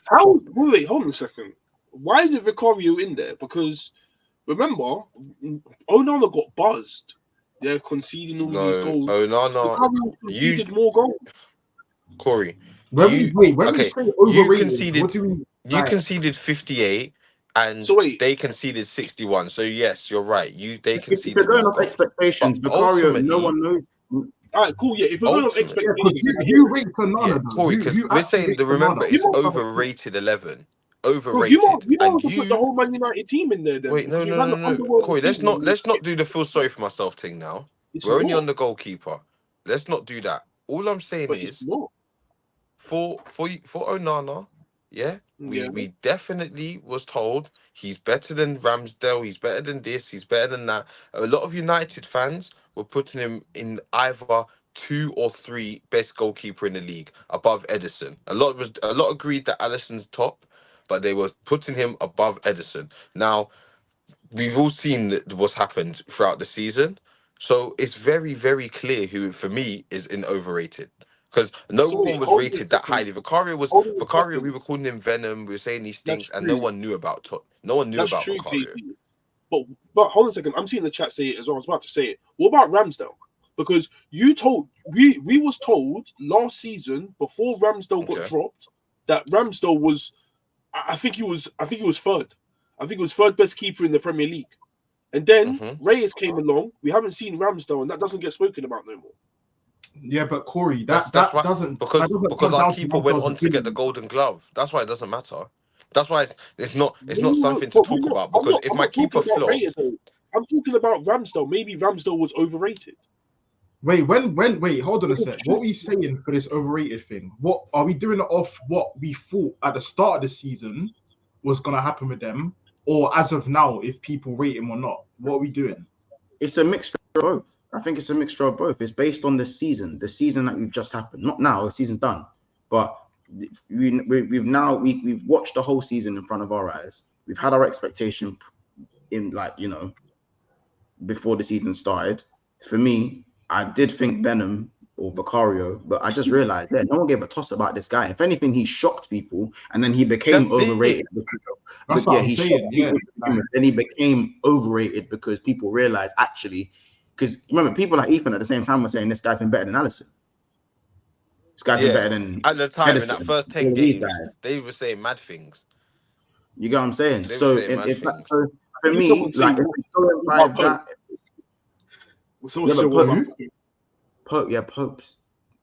Wait, hold on a second. Why is it Vicario in there? Because, remember, Onana got buzzed. Yeah, conceding all these goals. Onana, you did more goals. Corey, you conceded. You conceded 58, and they conceded 61. So yes, you're right. They conceded. If you're going off expectations, Vicario, no one knows. All right, cool. Yeah, if we're going off expectations, you rate Onana, Corey, because we're saying remember it's overrated 11. Overrated. Bro, you want to put the whole Man United team in there then. Wait, no. Corey, let's not do the feel sorry for myself thing now. We're only on the goalkeeper. Let's not do that. All I'm saying is for Onana, we definitely was told he's better than Ramsdale, he's better than this, he's better than that. A lot of United fans were putting him in either 2 or 3 best goalkeeper in the league above Ederson. A lot agreed that Alisson's top, but they were putting him above Ederson. Now, we've all seen what's happened throughout the season. So it's very, very clear who, for me, is in overrated. Because no one was rated that highly. Vicario, we were calling him Venom. We were saying these things, and no one knew about Vicario. But hold on a second. I'm seeing the chat say it as well. I was about to say it. What about Ramsdale? Because we was told last season before Ramsdale got dropped that Ramsdale was, I think he was third. I think he was third best keeper in the Premier League. And then Reyes came along. We haven't seen Ramsdale, and that doesn't get spoken about no more. Yeah, but Corey, that's right. doesn't because our keeper went on to get the Golden Glove. That's why it doesn't matter. That's why it's not something to talk about. Because if my keeper flops, I'm talking about Ramsdale. Maybe Ramsdale was overrated. Wait, hold on a sec. What are we saying for this overrated thing? What are we doing it off what we thought at the start of the season was gonna happen with them? Or as of now, if people rate him or not, what are we doing? It's a mixture of both. I think it's a mixture of both. It's based on the season that we've just happened. Not now, the season's done. But we've watched the whole season in front of our eyes. We've had our expectation in, like, you know, before the season started. For me, I did think Venom or Vicario, but I just realized no one gave a toss about this guy. If anything, he shocked people, and then he became overrated. That's what I'm saying. Then he became overrated because people realized actually, because remember, people like Ethan at the same time were saying this guy's been better than Alisson. This guy's been better than at the time Edison. In that first 10 games, they were saying mad things. You get what I'm saying? So for me, like, if we go like that. Pope's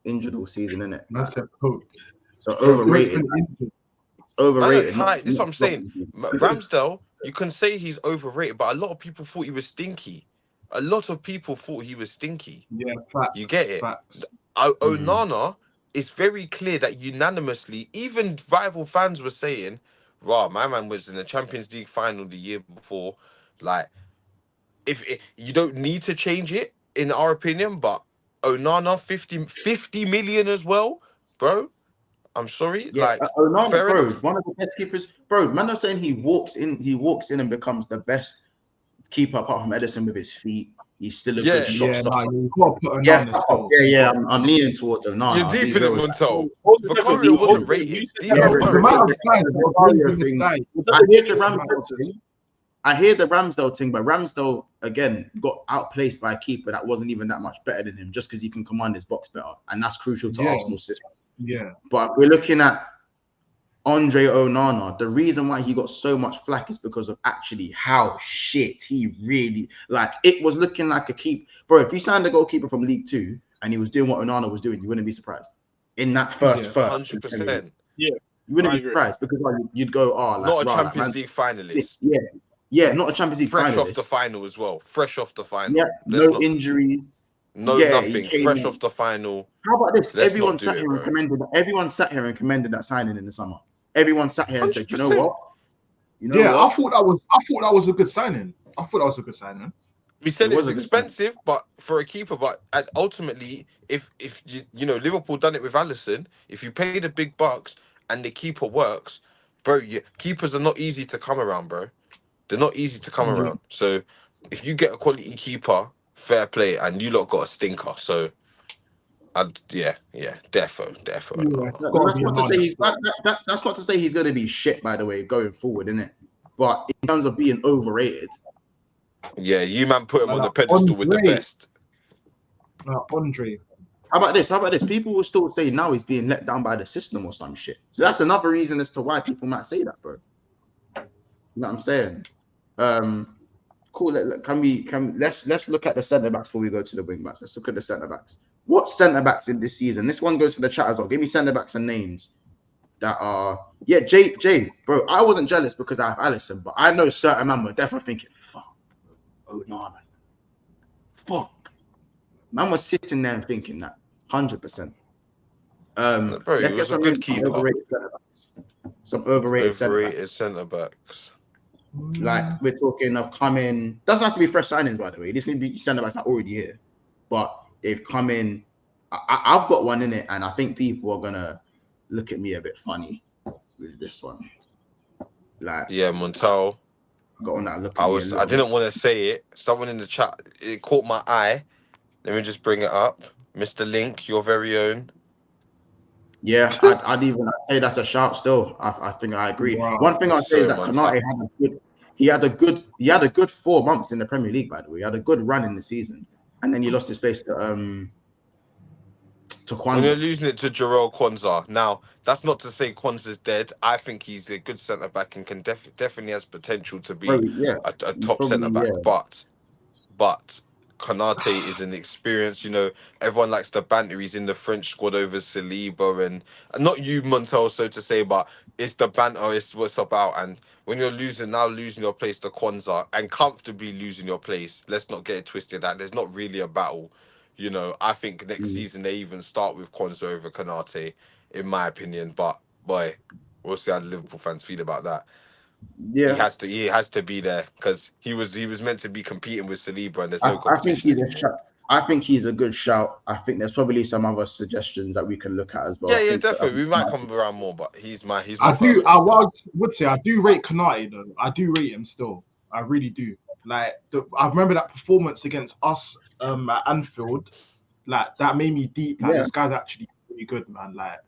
injured all season, isn't it? That's a Pope. So overrated. It's overrated. This is what I'm saying. Ramsdale, you can say he's overrated, but a lot of people thought he was stinky. Yeah, facts. You get it. Facts. Onana, it's very clear that unanimously, even rival fans were saying, "Rah, my man was in the Champions League final the year before." Like, you don't need to change it, in our opinion, but Onana 50 million as well, bro. I'm sorry, Yeah, like, Onana, fair bro, enough. one of the best keepers, bro. Man, I'm saying he walks in and becomes the best keeper apart from Edison with his feet. He's still a good shot stopper. You got to put Onana still. I'm leaning towards Onana. You're deep in it, Montel. Vicario wasn't rated. These guys weren't rated. I hear the Ramsdale thing, but Ramsdale again got outplaced by a keeper that wasn't even that much better than him, just because he can command his box better, and that's crucial to Arsenal's system. Yeah, but we're looking at Andre Onana. The reason why he got so much flack is because of actually how shit he really like. It was looking like a keep, bro. If you signed a goalkeeper from League 2 and he was doing what Onana was doing, you wouldn't be surprised. In that first 100%. Yeah, you wouldn't be surprised because you'd go, oh, like, not a Champions League finalist. Yeah, not a Champions League fresh finalist. off the final as well. Fresh off the final. Yeah, no injuries. No, nothing. Fresh off the final. How about this? Everyone sat here and commended that signing in the summer. Everyone sat here and 100%. Said, you know what? I thought that was a good signing. We said it was expensive, but for a keeper, but ultimately, if you know Liverpool done it with Alisson, if you pay the big bucks and the keeper works, bro, keepers are not easy to come around, bro. They're not easy to come around. So if you get a quality keeper, fair play, and you lot got a stinker. So defo. That's not to say he's going to be shit, by the way, going forward, isn't it? But in terms of being overrated, yeah, you man put him on the pedestal with the best. Andre. How about this? People will still say now he's being let down by the system or some shit. So that's another reason as to why people might say that, bro. You know what I'm saying? Cool. Let's look at the centre backs before we go to the wing backs. Let's look at the centre backs. What centre backs in this season? This one goes for the chat as well. Give me centre backs and names that are Jay, bro. I wasn't jealous because I have Alisson, but I know certain man were definitely thinking, fuck, Onana, fuck. Man was sitting there and thinking that 100%. Bro, let's get some good keeper. Some overrated centre backs. Like we're talking of coming. Doesn't have to be fresh signings, by the way. This need to be centre backs that are already here, but they've come in. I've got one in it, and I think people are gonna look at me a bit funny with this one. Like, yeah, Montal. Got on that look. I didn't want to say it. Someone in the chat, it caught my eye. Let me just bring it up, Mr. Link, your very own. Yeah, I'd say that's a shout. Still, I think I agree. Wow. One thing I'd say is that Konate had a good 4 months in the Premier League. By the way, he had a good run in the season, and then he lost his place to Kwanzaa. When you're losing it to Jarrell Kwanzaa. Now, that's not to say Kwanzaa's dead. I think he's a good centre back and can definitely has potential to be a top centre back. Yeah. But Konate is an experience. You know, everyone likes the banter. He's in the French squad over Saliba, and not you, Montel, so to say, but it's the banter. It's what's about. And when you're losing your place to Kwanzaa and comfortably losing your place, let's not get it twisted. That there's not really a battle. You know, I think next season they even start with Kwanzaa over Konate, in my opinion. But boy, we'll see how the Liverpool fans feel about that. Yeah, he has to be there because he was meant to be competing with Saliba, and there's no competition. I think he's a good shout. I think there's probably some other suggestions that we can look at as well. Yeah, definitely. We might come around more, but he's my. I would say I do rate Konate though. I do rate him still. I really do. Like I remember that performance against us at Anfield. Like that made me deep. Like this guy's actually really good, man. Like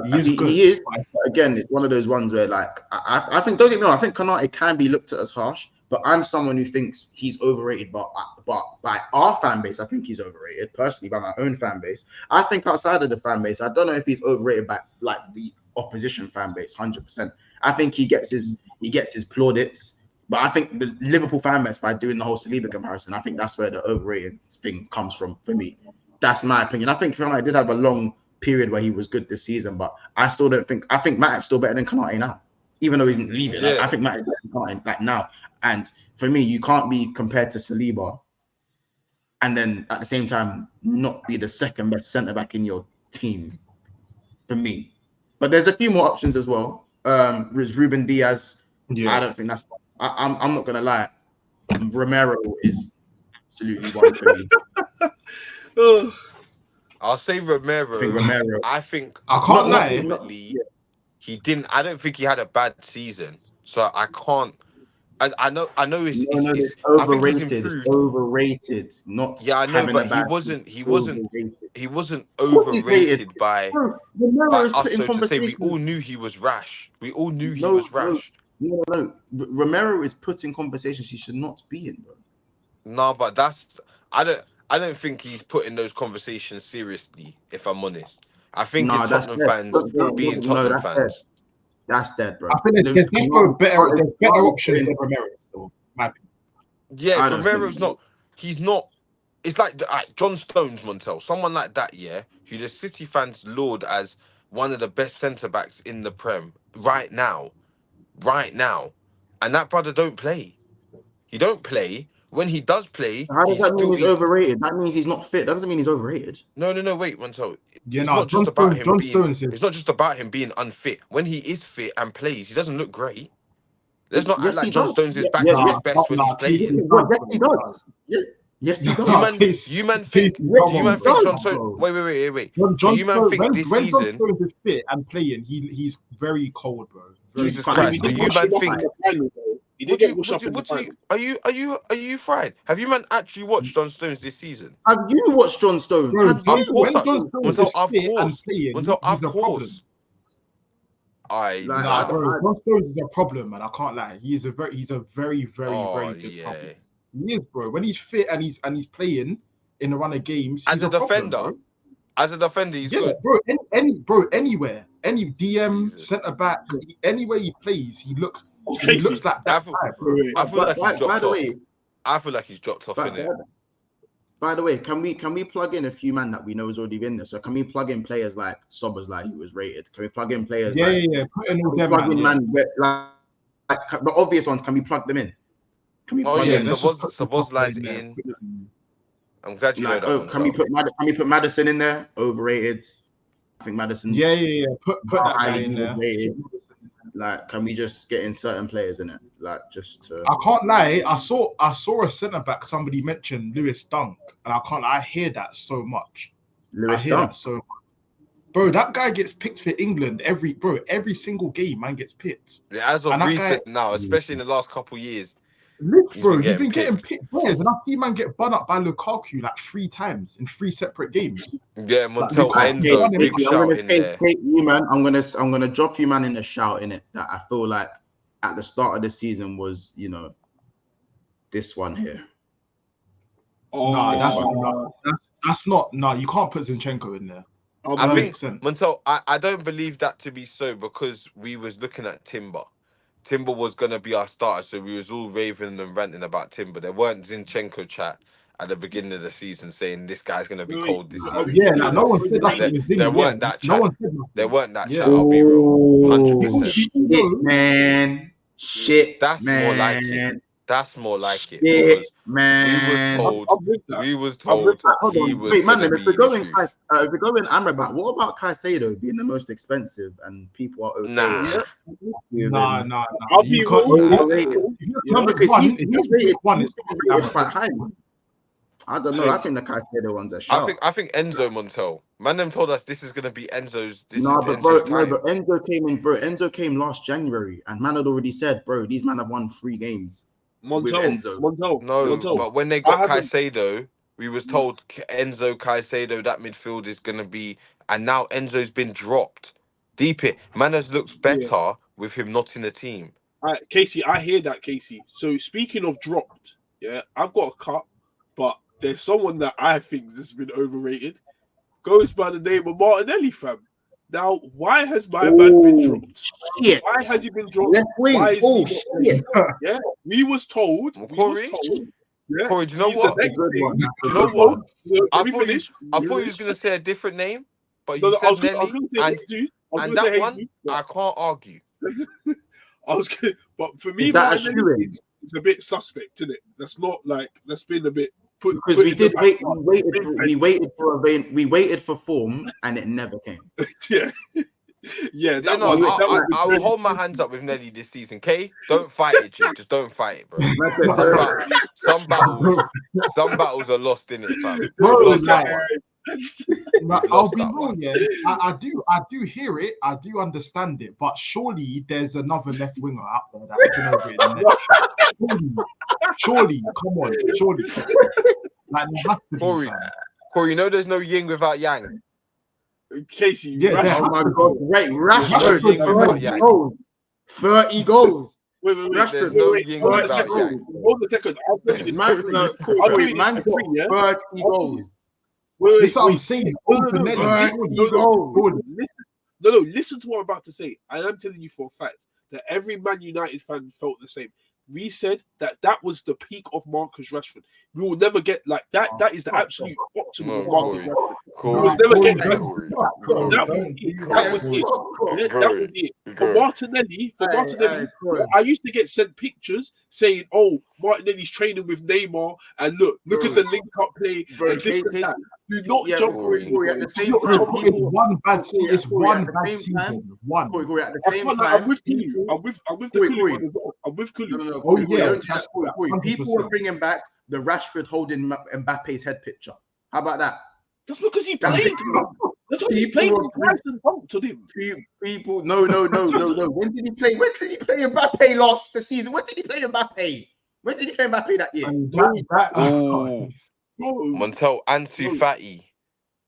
he is. Again, it's one of those ones where, like, I think. Don't get me wrong. I think Konate can be looked at as harsh, but I'm someone who thinks he's overrated. But by our fan base, I think he's overrated. Personally, by my own fan base, I think outside of the fan base, I don't know if he's overrated by like the opposition fan base. 100%. I think he gets his plaudits. But I think the Liverpool fan base, by doing the whole Saliba comparison, I think that's where the overrated thing comes from for me. That's my opinion. I think Konate did have a long period where he was good this season, but I still don't think. I think Matip's still better than Konate now, even though he's leaving. Like, I think Matip's better than Konate like now. And for me, you can't be compared to Saliba and then at the same time not be the second best centre back in your team for me. But there's a few more options as well. There's Ruben Diaz. Yeah. I don't think that's. I'm not gonna lie. Romero is absolutely one for me. I'll say Romero. I think I can't lie. Ultimately, he didn't. I don't think he had a bad season. So I can't. I know. It's overrated. I think he's improved. It's overrated. Not. Yeah, I know, but he wasn't overrated by us. So to say, we all knew he was rash. We all knew he was rash. No. Romero is put in conversations he should not be in, bro. No, but I don't think he's putting those conversations seriously, if I'm honest. I think it's Tottenham fans being Tottenham fans. That's dead, bro. I think there's better options than Romero. So, yeah, Romero's not. He's not. It's like John Stones, Montel, someone like that, yeah, who the City fans laud as one of the best centre backs in the Prem right now, and that brother don't play. He don't play. When he does play, how does that mean he's overrated? That means he's not fit. That doesn't mean he's overrated. No, wait, Montel. It's not just about him being. It's not just about him being unfit. When he is fit and plays, he doesn't look great. Let's not act like John Stones is back at his best when he's playing. Yes, he does. Yes, he does. You man think John Stones. Wait. You man think this when season? John Stones is fit and playing, he's very cold, bro. Jesus Christ! You man think? Are you fried? Have you man actually watched John Stones this season? Have you watched John Stones? Of course. John Stones is a problem, man. I can't lie. He's a very good problem. He is, bro. When he's fit and he's playing in the run of games, as a defender, he's good. Anywhere, any DM, centre back, anywhere he plays, he looks like that guy, bro. I feel like he's dropped off. I feel like he's dropped off in it. By the way, can we plug in a few man that we know has already been there? So can we plug in players like Sobbers, like he was rated? Can we plug in players? Put in all them, like the obvious ones. Can we plug them in? Sabos in. I'm glad you know that one. Can we put Maddison in there? Overrated. I think Maddison. Yeah. Put that guy in there. Like, can we just get in certain players in it? Like, just to... I can't lie. I saw a centre back. Somebody mentioned Lewis Dunk, and I hear that so much. Bro, that guy gets picked for England every single game. Man gets picked. Yeah, as of recent now, especially in the last couple of years. Look, bro, he's been getting picked players, and I see man get bun up by Lukaku like 3 times in 3 separate games. Yeah, Montel Enzo, big shout in there. You, man, I'm gonna drop you, man, in the shout in it. That I feel like at the start of the season was, this one here. That's not. No, you can't put Zinchenko in there. I think Montel, I don't believe that to be so because we was looking at Timber. Timber was going to be our starter, so we was all raving and ranting about Timber. There weren't Zinchenko chat at the beginning of the season saying this guy's going to be cold this season. Yeah, no one said that. There weren't that chat. There weren't that chat, I'll be real. 100%. Shit, man. Shit, That's man. more like it. That's more like it. Shit, man. We was told he was Wait, man, if if we're going Amrabat, what about Caicedo being the most expensive and people are okay? Nah. I'll be because he's rated quite high. I don't know. I think the Caicedo one's a shot. I think Enzo Montel. Man, them told us this is gonna be Enzo's. But Enzo came last January, and man had already said, bro, these men have won 3 games. Montel. But when they got Caicedo, we was told Enzo Caicedo, that midfield is gonna be, and now Enzo's been dropped. Deep it, Manos looks better with him not in the team. Casey, I hear that, Casey. So speaking of dropped, I've got a cut, but there's someone that I think has been overrated. Goes by the name of Martinelli, fam. Now, why has my man been dropped? Shit. Why has he been dropped? Why is he not? Yeah, we was told. Corey, do you know what? I thought he was going to say a different name, but you said Nelly, and that one, I can't argue. But for me, it's a bit suspect, isn't it? That's not like, that's been a bit because we did wait. We waited for form, and it never came. Yeah. Yeah, I will hold my hands up with Nelly this season. K, don't fight it, G. Just don't fight it, bro. Some battles are lost in it, fam. Bro, I'll be real, yeah. I do hear it. I do understand it, but surely there's another left winger out there that can over it. Surely, come on, surely. Like, there has to be, Corey, you know there's no yin without yang. Casey, oh my God! Wait, Rashford, 30 goals. Wait. There's no yin without yang. Hold a second. Man got 30 goals. That's what I'm saying. No, listen to what I'm about to say. I am telling you for a fact that every Man United fan felt the same. We said that was the peak of Marcus Rashford. We will never get like that. That is the absolute optimum of Marcus Rashford. We will never get that. That was it. For Martinelli, I used to get sent pictures saying, "Oh, Martinelli's training with Neymar, and look at the link-up play and this and that." Do not jump at the same time. It's one bad season. At the same time, I'm with you. I'm with the Kulu. I'm with Kulu. Oh yeah, people were bringing back the Rashford holding Mbappe's head picture. How about that? That's because he played. That's what he played with Bryson bumped on him. People, no. When did he play? When did he play Mbappe last season? When did he play Mbappe? When did he play Mbappe that year? Montel, Ansu Fati.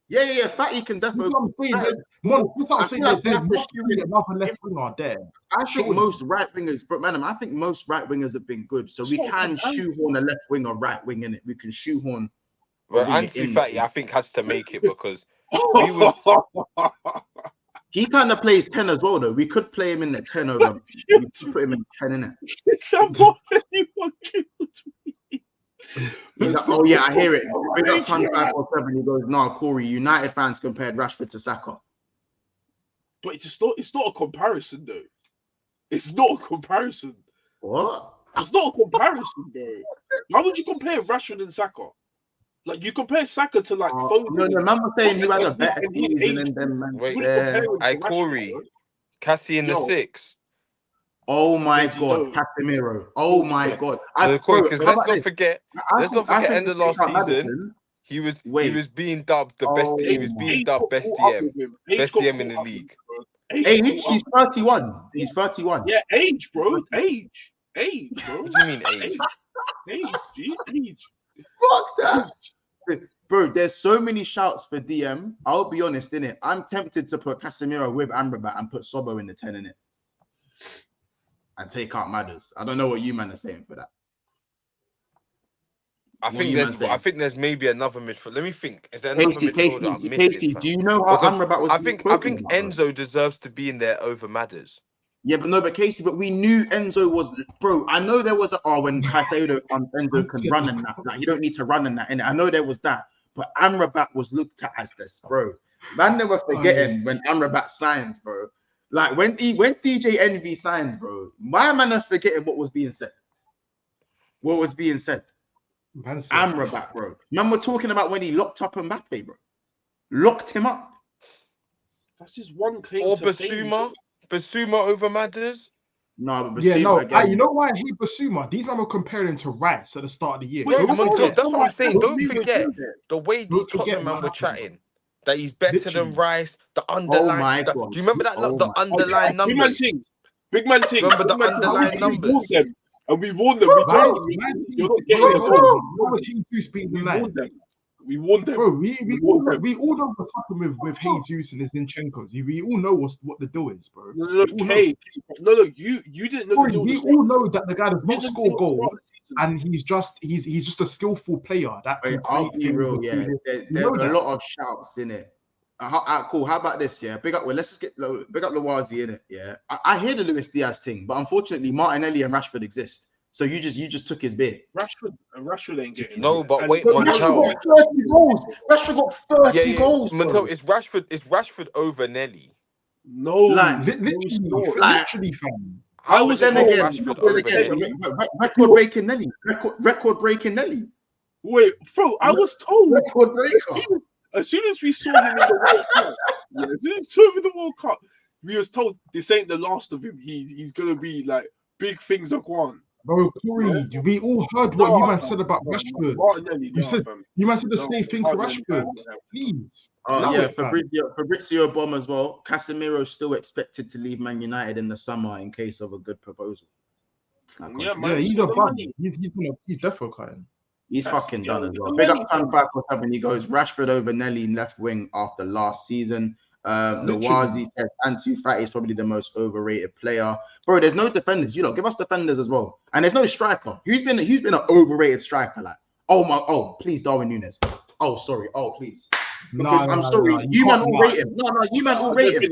Yeah, Fati can definitely. There's another left winger there. I think most right wingers, but man, I think most right wingers have been good, so we can shoehorn a left wing or right wing in it. We can shoehorn. Well, Ansu Fati, I think, has to make it because he kind of plays 10 as well, though. We could play him in the 10 over. We could put him in 10 in it. Oh yeah, I hear it. Big up Ton 547. He goes, "No, Corey, United fans compared Rashford to Saka." But it's not a comparison, though. It's not a comparison. What? It's not a comparison, though. Why would you compare Rashford and Saka? Like, you compare Saka to like Foden. No, remember saying you had a better season than man. Wait, Corey, Cassie in the 6. Oh my God, Casemiro! Oh my God! Because let's not forget. End of last season, he was being dubbed the best. He was being dubbed best DM in the league. Age? He's 31. He's 31. Yeah, age, bro. Age, bro. What do you mean age? Age. Fuck that. Bro, there's so many shouts for DM. I'll be honest, innit? I'm tempted to put Casemiro with Amrabat and put Sobo in the 10 in it. And take out Madders. I don't know what you man are saying for that. I think there's maybe another midfield. Let me think. Is there another midfielder I'm missing? Casey, do you know how Amrabat was? I think Enzo deserves to be in there over Madders. Yeah, but Casey, we knew Enzo was, bro. I know there was when Caicedo Enzo can run in that. Like, you don't need to run in that. And I know there was that, but Amrabat was looked at as this, bro. Man, never forgetting when Amrabat signed, bro. Like when DJ Envy signed, bro, my man are forgetting what was being said. What was being said? Amrabat, bro. Man, we're talking about when he locked up Mbappe, bro. Locked him up. That's just one claim. Or Basuma over Madders. No, but Basuma again. You know why I hate Basuma? These men were comparing to Rice at the start of the year. That's what I'm saying. Don't forget the way these Tottenham men were chatting. That he's better than Rice. The underlying. Do you remember that? The underlying numbers. Big man ting. Remember the underlying numbers. And we warned them. We told them. You're not getting them. We warned them. Bro, we all know what's happened with Jesus and his Zinchenko's. We all know what the deal is, bro. No, you didn't know. Bro, we all know that the guy does not score goals, and he's just a skillful player. I'll be real, yeah. There's a lot of shouts in it. Cool. How about this? Yeah, big up. Well, let's just big up Lawazi in it. Yeah, I hear the Luis Diaz thing, but unfortunately, Martinelli and Rashford exist. So you just took his bid. Rashford ain't getting but wait, Rashford got 30 goals. Rashford got 30 goals. Montel, is Rashford over Nelly? No, literally, fam. I was then again. Record breaking Nelly. Wait, bro, I was told as soon as we saw him in the World Cup, as soon as we saw him in the World Cup, we was told this ain't the last of him. He's gonna be like big things are going. Bro, Corey, we all heard what you man said about Rashford. You man said the same thing to Rashford. Please. Fabrizio Bomb as well. Casemiro's still expected to leave Man United in the summer in case of a good proposal. He's a bum. He's definitely cutting. He's fucking done as well. Big up Fan 547. He goes Rashford over Nelly left wing after last season. Nawazi says Ansu Fati is probably the most overrated player. Bro, there's no defenders. You know, give us defenders as well. And there's no striker. Who's been an overrated striker? Like, please, Darwin Núñez. Oh, sorry. Oh, please. Because I'm sorry. You man all rate him. You man all rate him.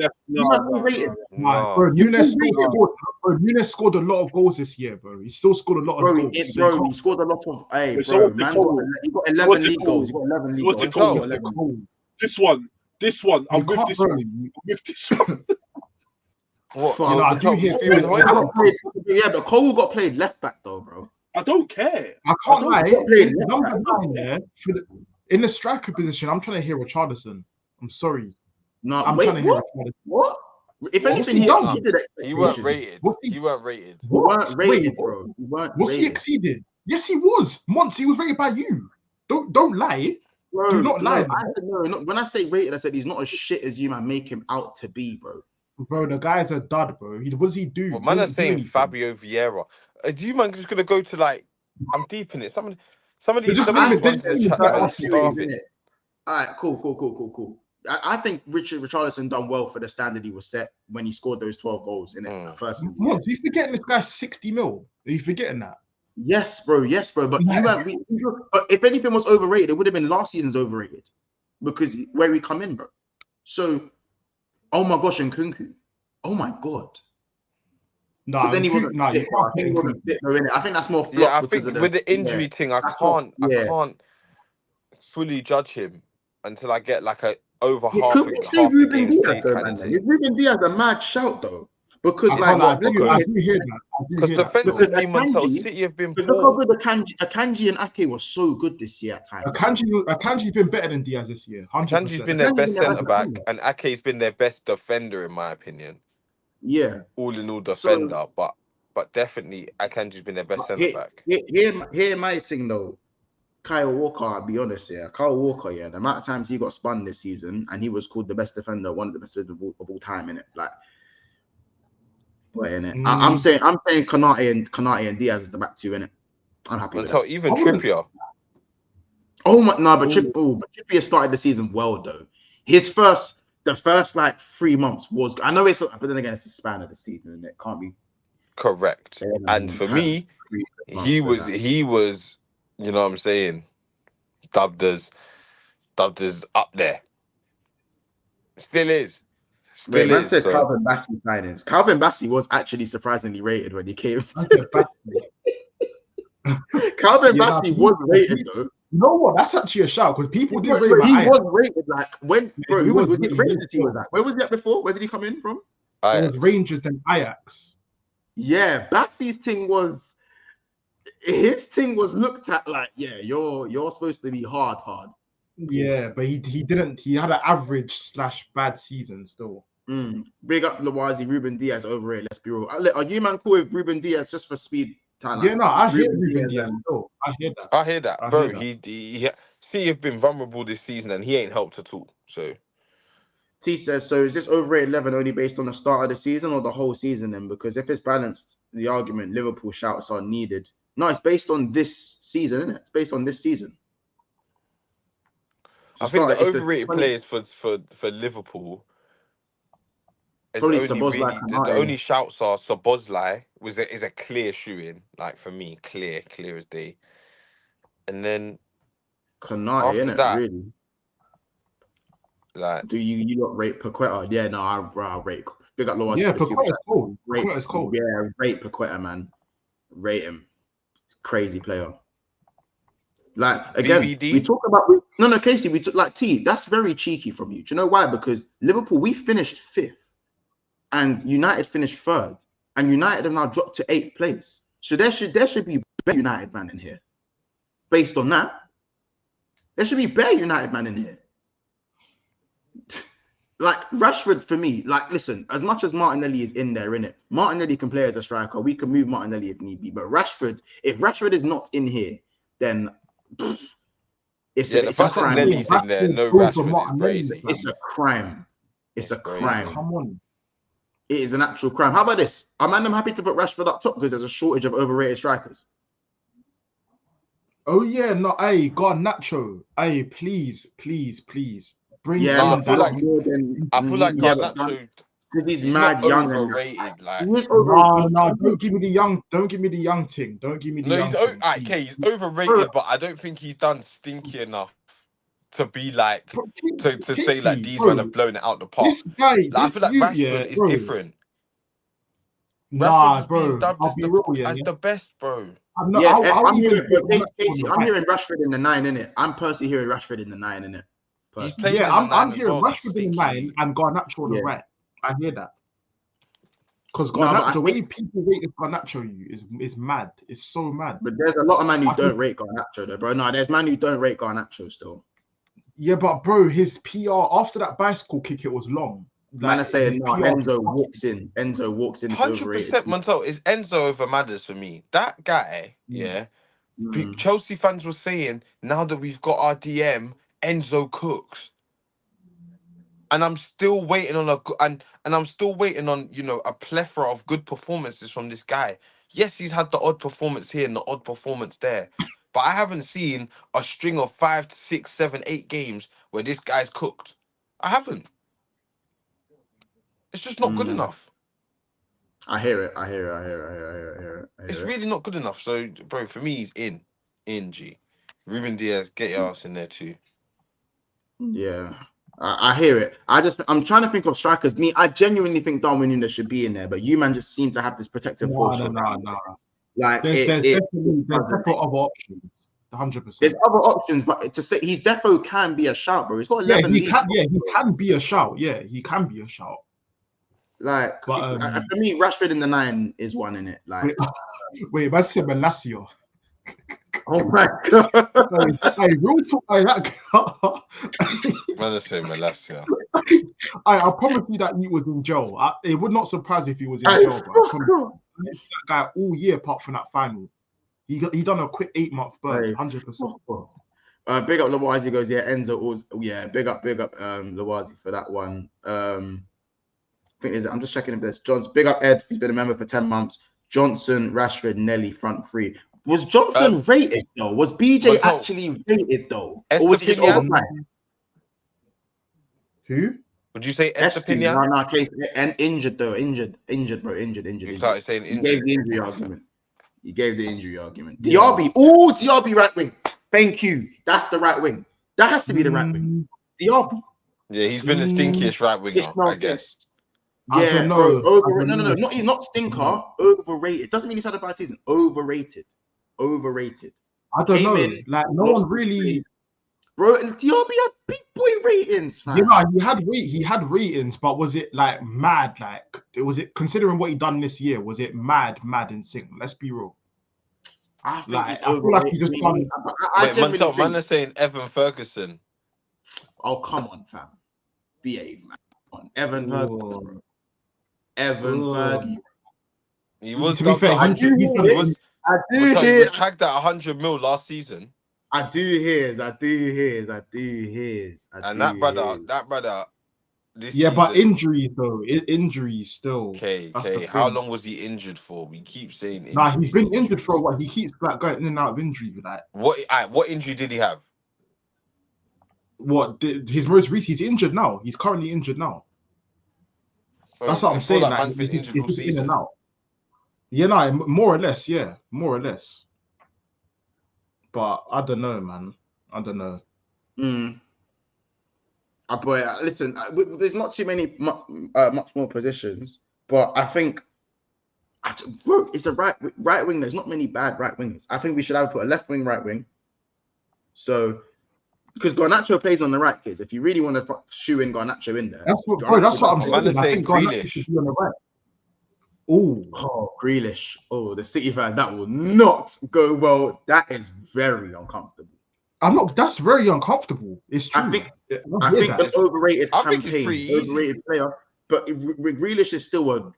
Bro, Núñez scored a lot of goals this year, bro. He still scored a lot of goals. He scored a lot of. Hey, bro, man, he got 11 league goals. He got 11 league goals. This one. I'm with this one. What? But Cole got played left back though, bro. I don't care. I can't lie. Number 9, in the striker position, I'm trying to hear Richarlison. I'm sorry. No, I'm trying to hear Richarlison. What? If anything, he weren't rated. He weren't rated. He weren't rated, bro. He exceeded? Yes, he was. Monts, he was rated by you. Don't lie. Bro, do not lie. When I say rated, I said he's not as shit as you man make him out to be, bro. Bro, the guy's a dud, bro. What does he do? Well, man, are saying Fabio Vieira. Do you man just gonna go to like? I'm deep in it. Some of these ones in the chat are starving. All right, cool. I think Richarlison done well for the standard he was set when he scored those 12 goals in it first. Are you forgetting this guy's 60 mil? Are you forgetting that? Yes, bro. But but if anything was overrated, it would have been last season's overrated because where we come in, bro. So, oh my gosh, and Kunku. Oh my god. No, but then he wasn't. I think that's more. Yeah, I think with the injury thing, I can't fully judge him until I get like a over half a game played kind of thing. Ruben Diaz a mad shout though. Because I do hear that. Because defensively, Montel City have been poor. Akanji and Ake were so good this year at times. Akanji's been better than Diaz this year. 100%. Akanji's been their best centre back, and Ake's been their best defender, in my opinion. Yeah, all in all defender, but definitely Akanji's been their best centre back. Here, my thing though. Kyle Walker, I'll be honest here. Kyle Walker, the amount of times he got spun this season, and he was called the best defender, one of the best of all time in it. Like. In it. I'm saying Konate and Diaz is the back two in it. I'm happy with that. Even Trippier. Oh my but Trippier started the season well though. The first like 3 months was. I know but then again it's the span of the season and it can't be correct. And for me, he was. You know what I'm saying? Dubbed as up there. Still is. Man said Calvin Bassey signings. Calvin Bassey was actually surprisingly rated when he came. Calvin Bassey was rated though. You know what? That's actually a shout because people did rate him. He was rated like when, bro. Who was it? Rangers he was at. Where was he at before? Where did he come in from? It was Rangers and Ajax. Yeah, Bassey's thing was looked at like, you're supposed to be hard. Yeah, but he didn't. He had an average / bad season still. Big up Lawazi, Ruben Diaz over it. Let's be real. Are you man cool with Ruben Diaz just for speed? Talent? Yeah, no, I hear Ruben Diaz. I hear that. Bro. He have been vulnerable this season, and he ain't helped at all. So T says, so is this overrated 11 only based on the start of the season or the whole season? Then, because if it's balanced, the argument Liverpool shouts are needed. No, it's based on this season, isn't it? It's based on this season. I think the overrated players for Liverpool probably the only shouts are Szoboszlai is a clear shoe-in, like for me, clear as day. And then Konate, after that, really? Like, do you not rate Paqueta? Yeah, no, I rate. Big up Lawrence. Yeah, Paqueta's cool. Paqueta's cool. Yeah, rate Paqueta, man. Rate him. Crazy player. Like again, BVD? we talk about Casey. We took like T. That's very cheeky from you. Do you know why? Because Liverpool, we finished 5th, and United finished 3rd, and United have now dropped to 8th place. So there should be better United man in here, based on that. There should be bare United man in here. Like Rashford for me, like listen, as much as Martinelli is in there, innit? Martinelli can play as a striker. We can move Martinelli if need be. But Rashford, if Rashford is not in here, then it's a crime. Nelly's in there. No Rashford is crazy. It's a crime. It's a crime. Come on. It is an actual crime. How about this? I'm happy to put Rashford up top because there's a shortage of overrated strikers. Oh yeah, no, hey, God, Nacho, hey, please. Bring I feel like Garnacho, because he's mad young, overrated. Like, no, don't give me the young thing. Don't give me the young thing. Okay, he's overrated, but I don't think he's done stinky enough to be like to say like these men have blown it out the park. This guy, like, I feel like Rashford is different. Nah, bro, I'll be real, as the best, bro. I'm hearing Rashford in the 9, innit? I'm personally hearing Rashford in the 9, innit? I'm hearing Rashford in the 9 and Garnacho on the right. I hear that. Because the way people rate Garnacho is mad. It's so mad. But there's a lot of men who don't rate Garnacho, though, bro. No, there's men who don't rate Garnacho still. Yeah, but bro, his PR after that bicycle kick, it was long. Man are saying no, Enzo walks in. 100% Montel is Enzo over Madders for me. That guy, Chelsea fans were saying now that we've got our DM, Enzo cooks. And I'm still waiting on I'm still waiting on, you know, a plethora of good performances from this guy. Yes, he's had the odd performance here and the odd performance there. But I haven't seen a string of 5 to 6, 7, 8 games where this guy's cooked. I haven't. It's just not good enough. I hear it. It's really not good enough. So, bro, for me, he's in G. Ruben Diaz, get your ass in there too. Yeah, I hear it. I'm trying to think of strikers. I genuinely think Darwin Núñez should be in there, but you man just seem to have this protective force. No. Like there's definitely other options. 100%. There's other options, but to say he's defo can be a shout, bro. He's got 11 he can be a shout. Yeah, he can be a shout. Like, but, for me, Rashford in the 9 is one in it. Like, wait, that's Malacio. Oh my god! Hey, real talk, Malacia. I promise you that he was in jail. It would not surprise if he was in jail. Bro. That guy all year apart from that final. He done a quick 8-month burn, 100%. Big up Lawazi goes, Enzo always, big up Lawazi for that one. I'm just checking if there's Johnson. Big up Ed, he's been a member for 10 months. Johnson, Rashford, Nelly, front 3. Was Johnson rated though? Was BJ actually rated though? Or was he just overpriced? Who? Would you say Estepinian? No, case and injured though. Injured, bro. Injured. You started saying injured. You gave the injury argument. DRB right wing. Thank you. That's the right wing. That has to be the right wing. DRB. Yeah, he's been the stinkiest right winger, I guess. Yeah, bro. No. Not stinker. Overrated. Doesn't mean he's had a bad season. Overrated. I don't know. Like no one really. Bro, and DRB had big boy ratings, fam. Yeah, he had ratings, but was it like mad? Like, was it considering what he done this year? Was it mad in sync? Let's be real. I feel like he just done. Wait, man is saying Evan Ferguson. Oh, come on, fam. Behave, man. Evan Ferguson. Evan Fergie. He was tagged at 100 mil last season. I do hears. And that brother. But injuries though. Injuries still. Okay. How long was he injured for? We keep saying injuries. Nah, he's been injured for a while. He keeps like going in and out of injury with that. What injury did he have? His most recent? He's injured now. He's currently injured now. So that's what I'm saying. Like man's been injured all season. In and out. Yeah, no, more or less. Yeah, more or less. But I don't know, man. I don't know. Boy, listen, there's not too many much more positions, but I think, bro, it's a right wing. There's not many bad right wingers. I think we should have put a left wing, right wing. So, because Garnacho plays on the right, kids. If you really want to shoe in Garnacho in there, that's what I'm saying. I think Garnacho should be on the right. Oh, Grealish. Oh, the City fan, that will not go well. That is very uncomfortable. I'm not. That's very uncomfortable. It's true. I think the overrated campaign, overrated player. But Grealish is still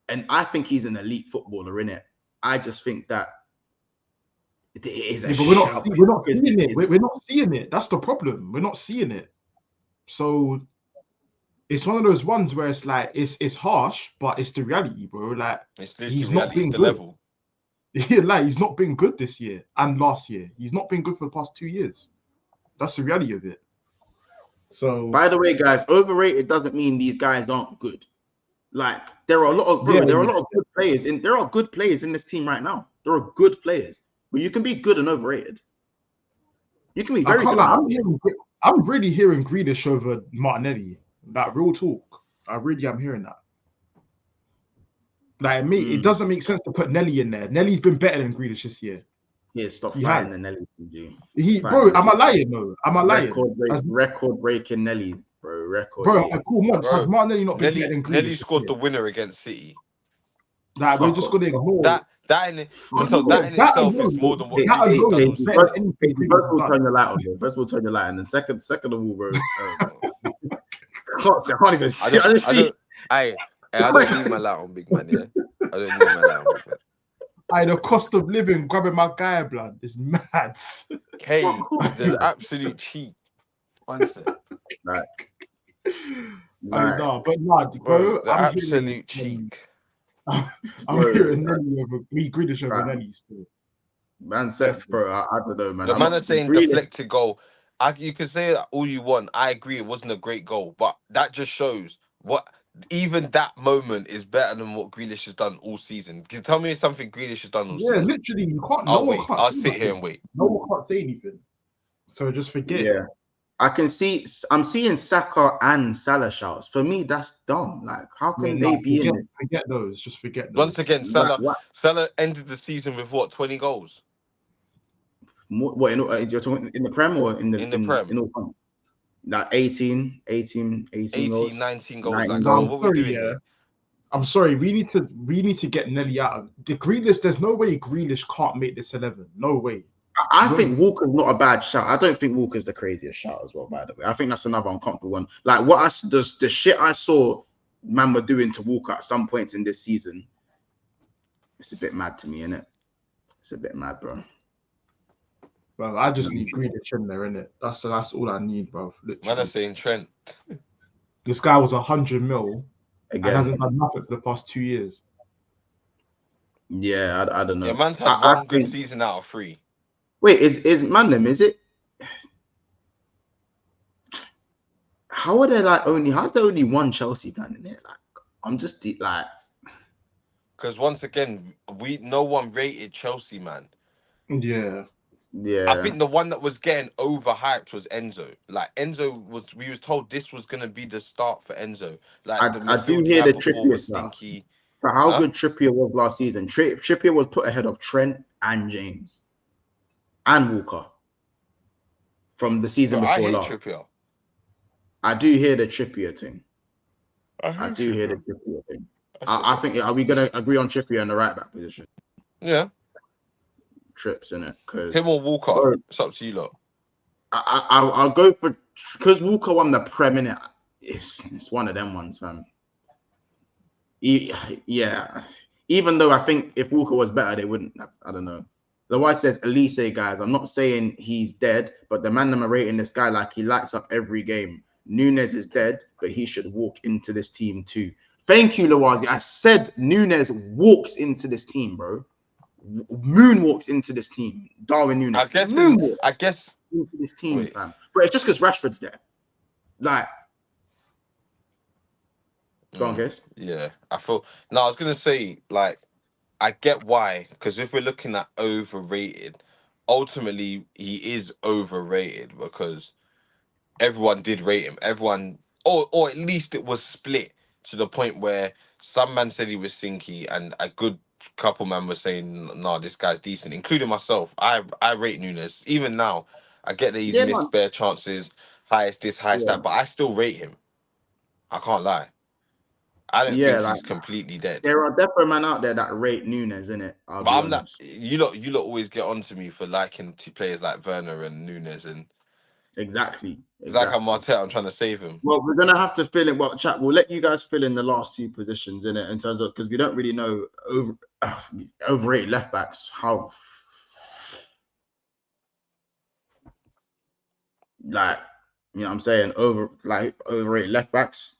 and I think he's an elite footballer, innit? I just think that it is a. Yeah, but we're not seeing it. We're not seeing it. That's the problem. We're not seeing it. So it's one of those ones where it's like it's harsh, but it's the reality, bro. Like he's not been good. Level. Yeah, like he's not been good this year and last year. He's not been good for the past 2 years. That's the reality of it. So, by the way, guys, overrated doesn't mean these guys aren't good. Like there are a lot of there are a lot of good players there are good players in this team right now. There are good players, but you can be good and overrated. You can be very good. I'm really hearing Grealish over Martinelli. Like real talk. I really am hearing that. Like it doesn't make sense to put Nelly in there. Nelly's been better than Grealish this year. Yeah, stop fighting the Nelly. Bro, am I lying though? Am I lying? Record breaking Nelly, bro. Cool months. Has Martinelli not been better than Grealish? Nelly scored the winner against City. Like we're just gonna ignore that in itself is more than what Grealish done all season. First of all, turn your light on, bro. First of all, turn your light on. And second of all, bro. I can't even see. I don't need my light on, big man. Yeah, I don't need my light on, big man. The cost of living grabbing my guy blood is mad. Okay, the absolute cheat. One sec. Right. Bro, the absolute cheek. I'm hearing Nelly over Grealish over Nelly still. Man said, bro, I don't know, man. The man is saying deflected goal. You can say that all you want. I agree, it wasn't a great goal, but that just shows what. Even that moment is better than what Grealish has done all season. Can you tell me something Grealish has done all season? Yeah, literally, you can't. I'll sit here and wait. No one can't say anything. So just forget. Yeah, I'm seeing Saka and Salah shouts. For me, that's dumb. Like, how can they be in it? Forget those. Just forget those. Once again, Salah ended the season with what, 20 goals? What you're talking in the Prem or in the Prem? In all, like 18 goals. 19 goals. What we're doing here? I'm sorry. We need to get Nelly out of the Grealish. There's no way Grealish can't make this 11. No way. I think Walker's not a bad shout. I don't think Walker's the craziest shout as well, by the way. I think that's another uncomfortable one. Like the shit I saw man were doing to Walker at some points in this season. It's a bit mad to me, innit? It's a bit mad, bro. Bro, I just need Grealish in there, innit? That's all I need, bro. Man, I'm saying Trent. This guy was 100 mil and hasn't done nothing for the past 2 years. Yeah, I don't know. Yeah, man's had one good season out of 3. Wait, is Mandem? Is it? How's there only one Chelsea fan in it? Like, I'm just like, because once again, no one rated Chelsea, man. Yeah. I think the one that was getting overhyped was Enzo. Like we was told this was gonna be the start for Enzo. Like I do hear the Trippier stinky. For how good Trippier was last season, Trippier was put ahead of Trent and James and Walker from the season before last. Trippier. I do hear the Trippier thing. I do hear the Trippier thing. I think, are we gonna agree on Trippier in the right back position? Yeah. Trips in it, because him or Walker, it's up to you lot. I'll go for, because Walker won the Prem in it. It's one of them ones, fam. Yeah, even though I think if Walker was better, they wouldn't. I don't know. The wife says, Elise, guys, I'm not saying he's dead, but the man are rating this guy like he lights up every game. Nunes is dead, but he should walk into this team too. Thank you, Lawazi. I said Nunes walks into this team, bro. Moonwalks into this team. Darwin Nunes. I guess into this team, fam. But it's just because Rashford's there. Like, go on, guys. Yeah, I was gonna say, like, I get why, because if we're looking at overrated, ultimately he is overrated because everyone did rate him. Everyone, or at least it was split to the point where some man said he was sinky, and a good couple man was saying, "No, this guy's decent," including myself. I rate Nunes. Even now, I get that he's missed bare chances, highest this, highest that, but I still rate him. I can't lie. I don't think he's completely dead. There are definitely men out there that rate Nunes, innit? But I'm not. You lot always get onto me for liking players like Werner and Nunes, and exactly. It's like I'm Marteta. I'm trying to save him. Well, we're gonna have to fill in. Well, chat. We'll let you guys fill in the last two positions in it in terms of because we don't really know overrated left backs. How like you know what I'm saying overrated left backs.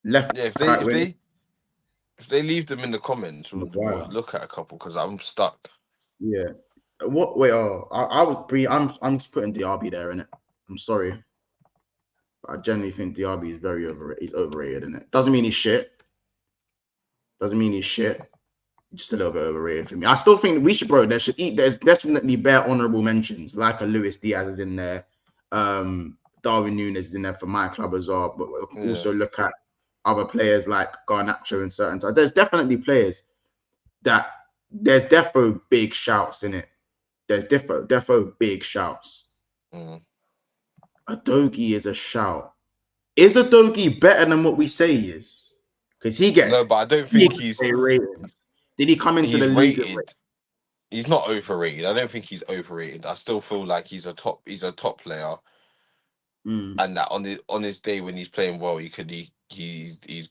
Yeah, if they leave them in the comments, we'll look at a couple because I'm stuck. Yeah. What? Wait. Oh, I would be. I'm just putting Diaby there in it. I'm sorry. I generally think Diaby is very overrated. He's overrated in it. Doesn't mean he's shit. Just a little bit overrated for me. I still think we should, bro. There's definitely bare honorable mentions, like a Luis Diaz is in there. Darwin Núñez is in there for my club as well. But we'll also look at other players like Garnacho and certain times. There's definitely players that there's defo big shouts in it. There's defo big shouts. Adogi is a shout. Is Adogi better than what we say he is? Because he gets no, but I don't think he's ratings. Did he come into the league? He's not overrated. I don't think he's overrated. I still feel like he's a top player. And that on his day when he's playing well, he's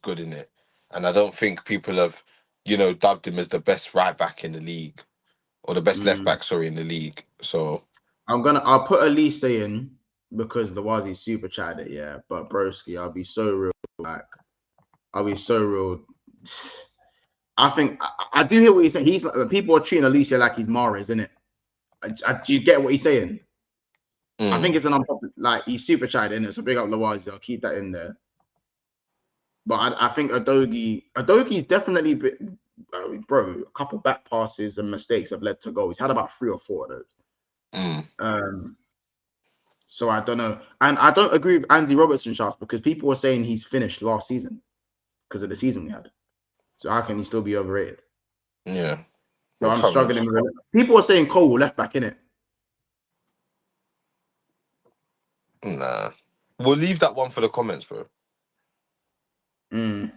good in it. And I don't think people have, dubbed him as the best right back in the league. Or the best left back, in the league. So I'll put Elise in because Lawazi super chatted it, yeah. But broski, I'll be so real. I think I do hear what he's saying. He's like, people are treating Alicia like he's Mahrez, isn't it? Do you get what he's saying? I think it's an unpopular, like he's super chatted in it. So big up Lawazi. I'll keep that in there. But I think Adogi's definitely bro, a couple back passes and mistakes have led to goals. He's had about 3 or 4 of those. So I don't know. And I don't agree with Andy Robertson shots because people were saying he's finished last season because of the season we had. So how can he still be overrated? Yeah. So I'm struggling with it. People are saying Cole left back in it. Nah. We'll leave that one for the comments, bro. And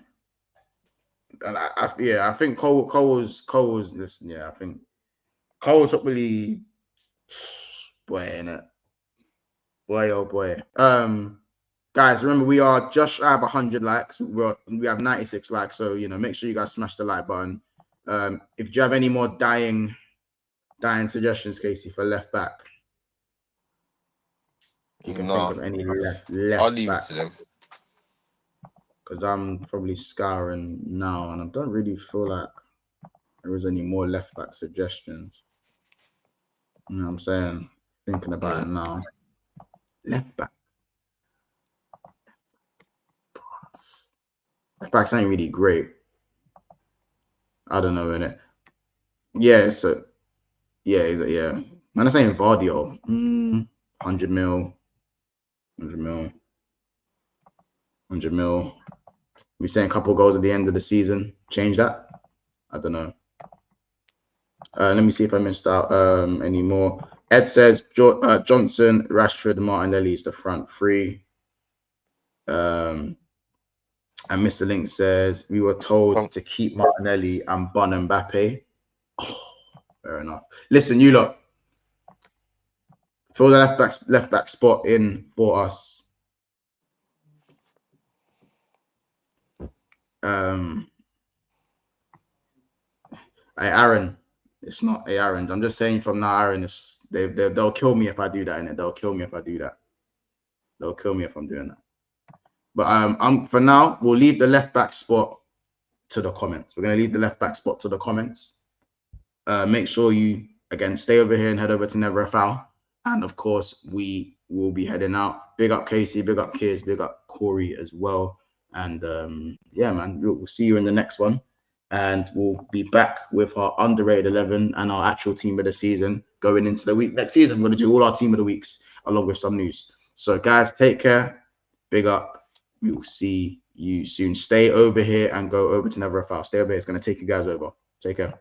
I think Cole was listen, yeah, I think Cole was probably boy, innit? Boy, oh boy. Guys, remember we are just shy of 100 likes. We have 96 likes, so make sure you guys smash the like button. If you have any more dying suggestions, Casey, for left back, you can think of any left I'll leave back. it to them. Because I'm probably scouring now, and I don't really feel like there is any more left back suggestions. You know what I'm saying? Thinking about it now. Left back. Left backs ain't really great. I don't know, innit? Yeah, so yeah, is it? Yeah. Man, I'm saying Vardio. 100 mil. 100 mil. We saying a couple goals at the end of the season. Change that? I don't know. Let me see if I missed out any more. Ed says Johnson, Rashford, Martinelli is the front three. And Mr. Link says we were told to keep Martinelli and Bon Mbappe. Oh, fair enough. Listen, you lot. Fill the left back spot in for us. Aaron, it's not Aaron. I'm just saying from now, Aaron, they'll kill me if I do that, innit? They'll kill me if I do that. They'll kill me if I'm doing that. But for now, we'll leave the left back spot to the comments. We're gonna leave the left back spot to the comments. Make sure you again stay over here and head over to Never a Foul. And of course, we will be heading out. Big up Casey, big up Kiz, big up Corey as well. And yeah, man, we'll see you in the next one. And we'll be back with our underrated 11 and our actual team of the season going into the week. Next season, we're going to do all our team of the weeks along with some news. So, guys, take care. Big up. We will see you soon. Stay over here and go over to Never a Foul. Stay over here. It's going to take you guys over. Take care.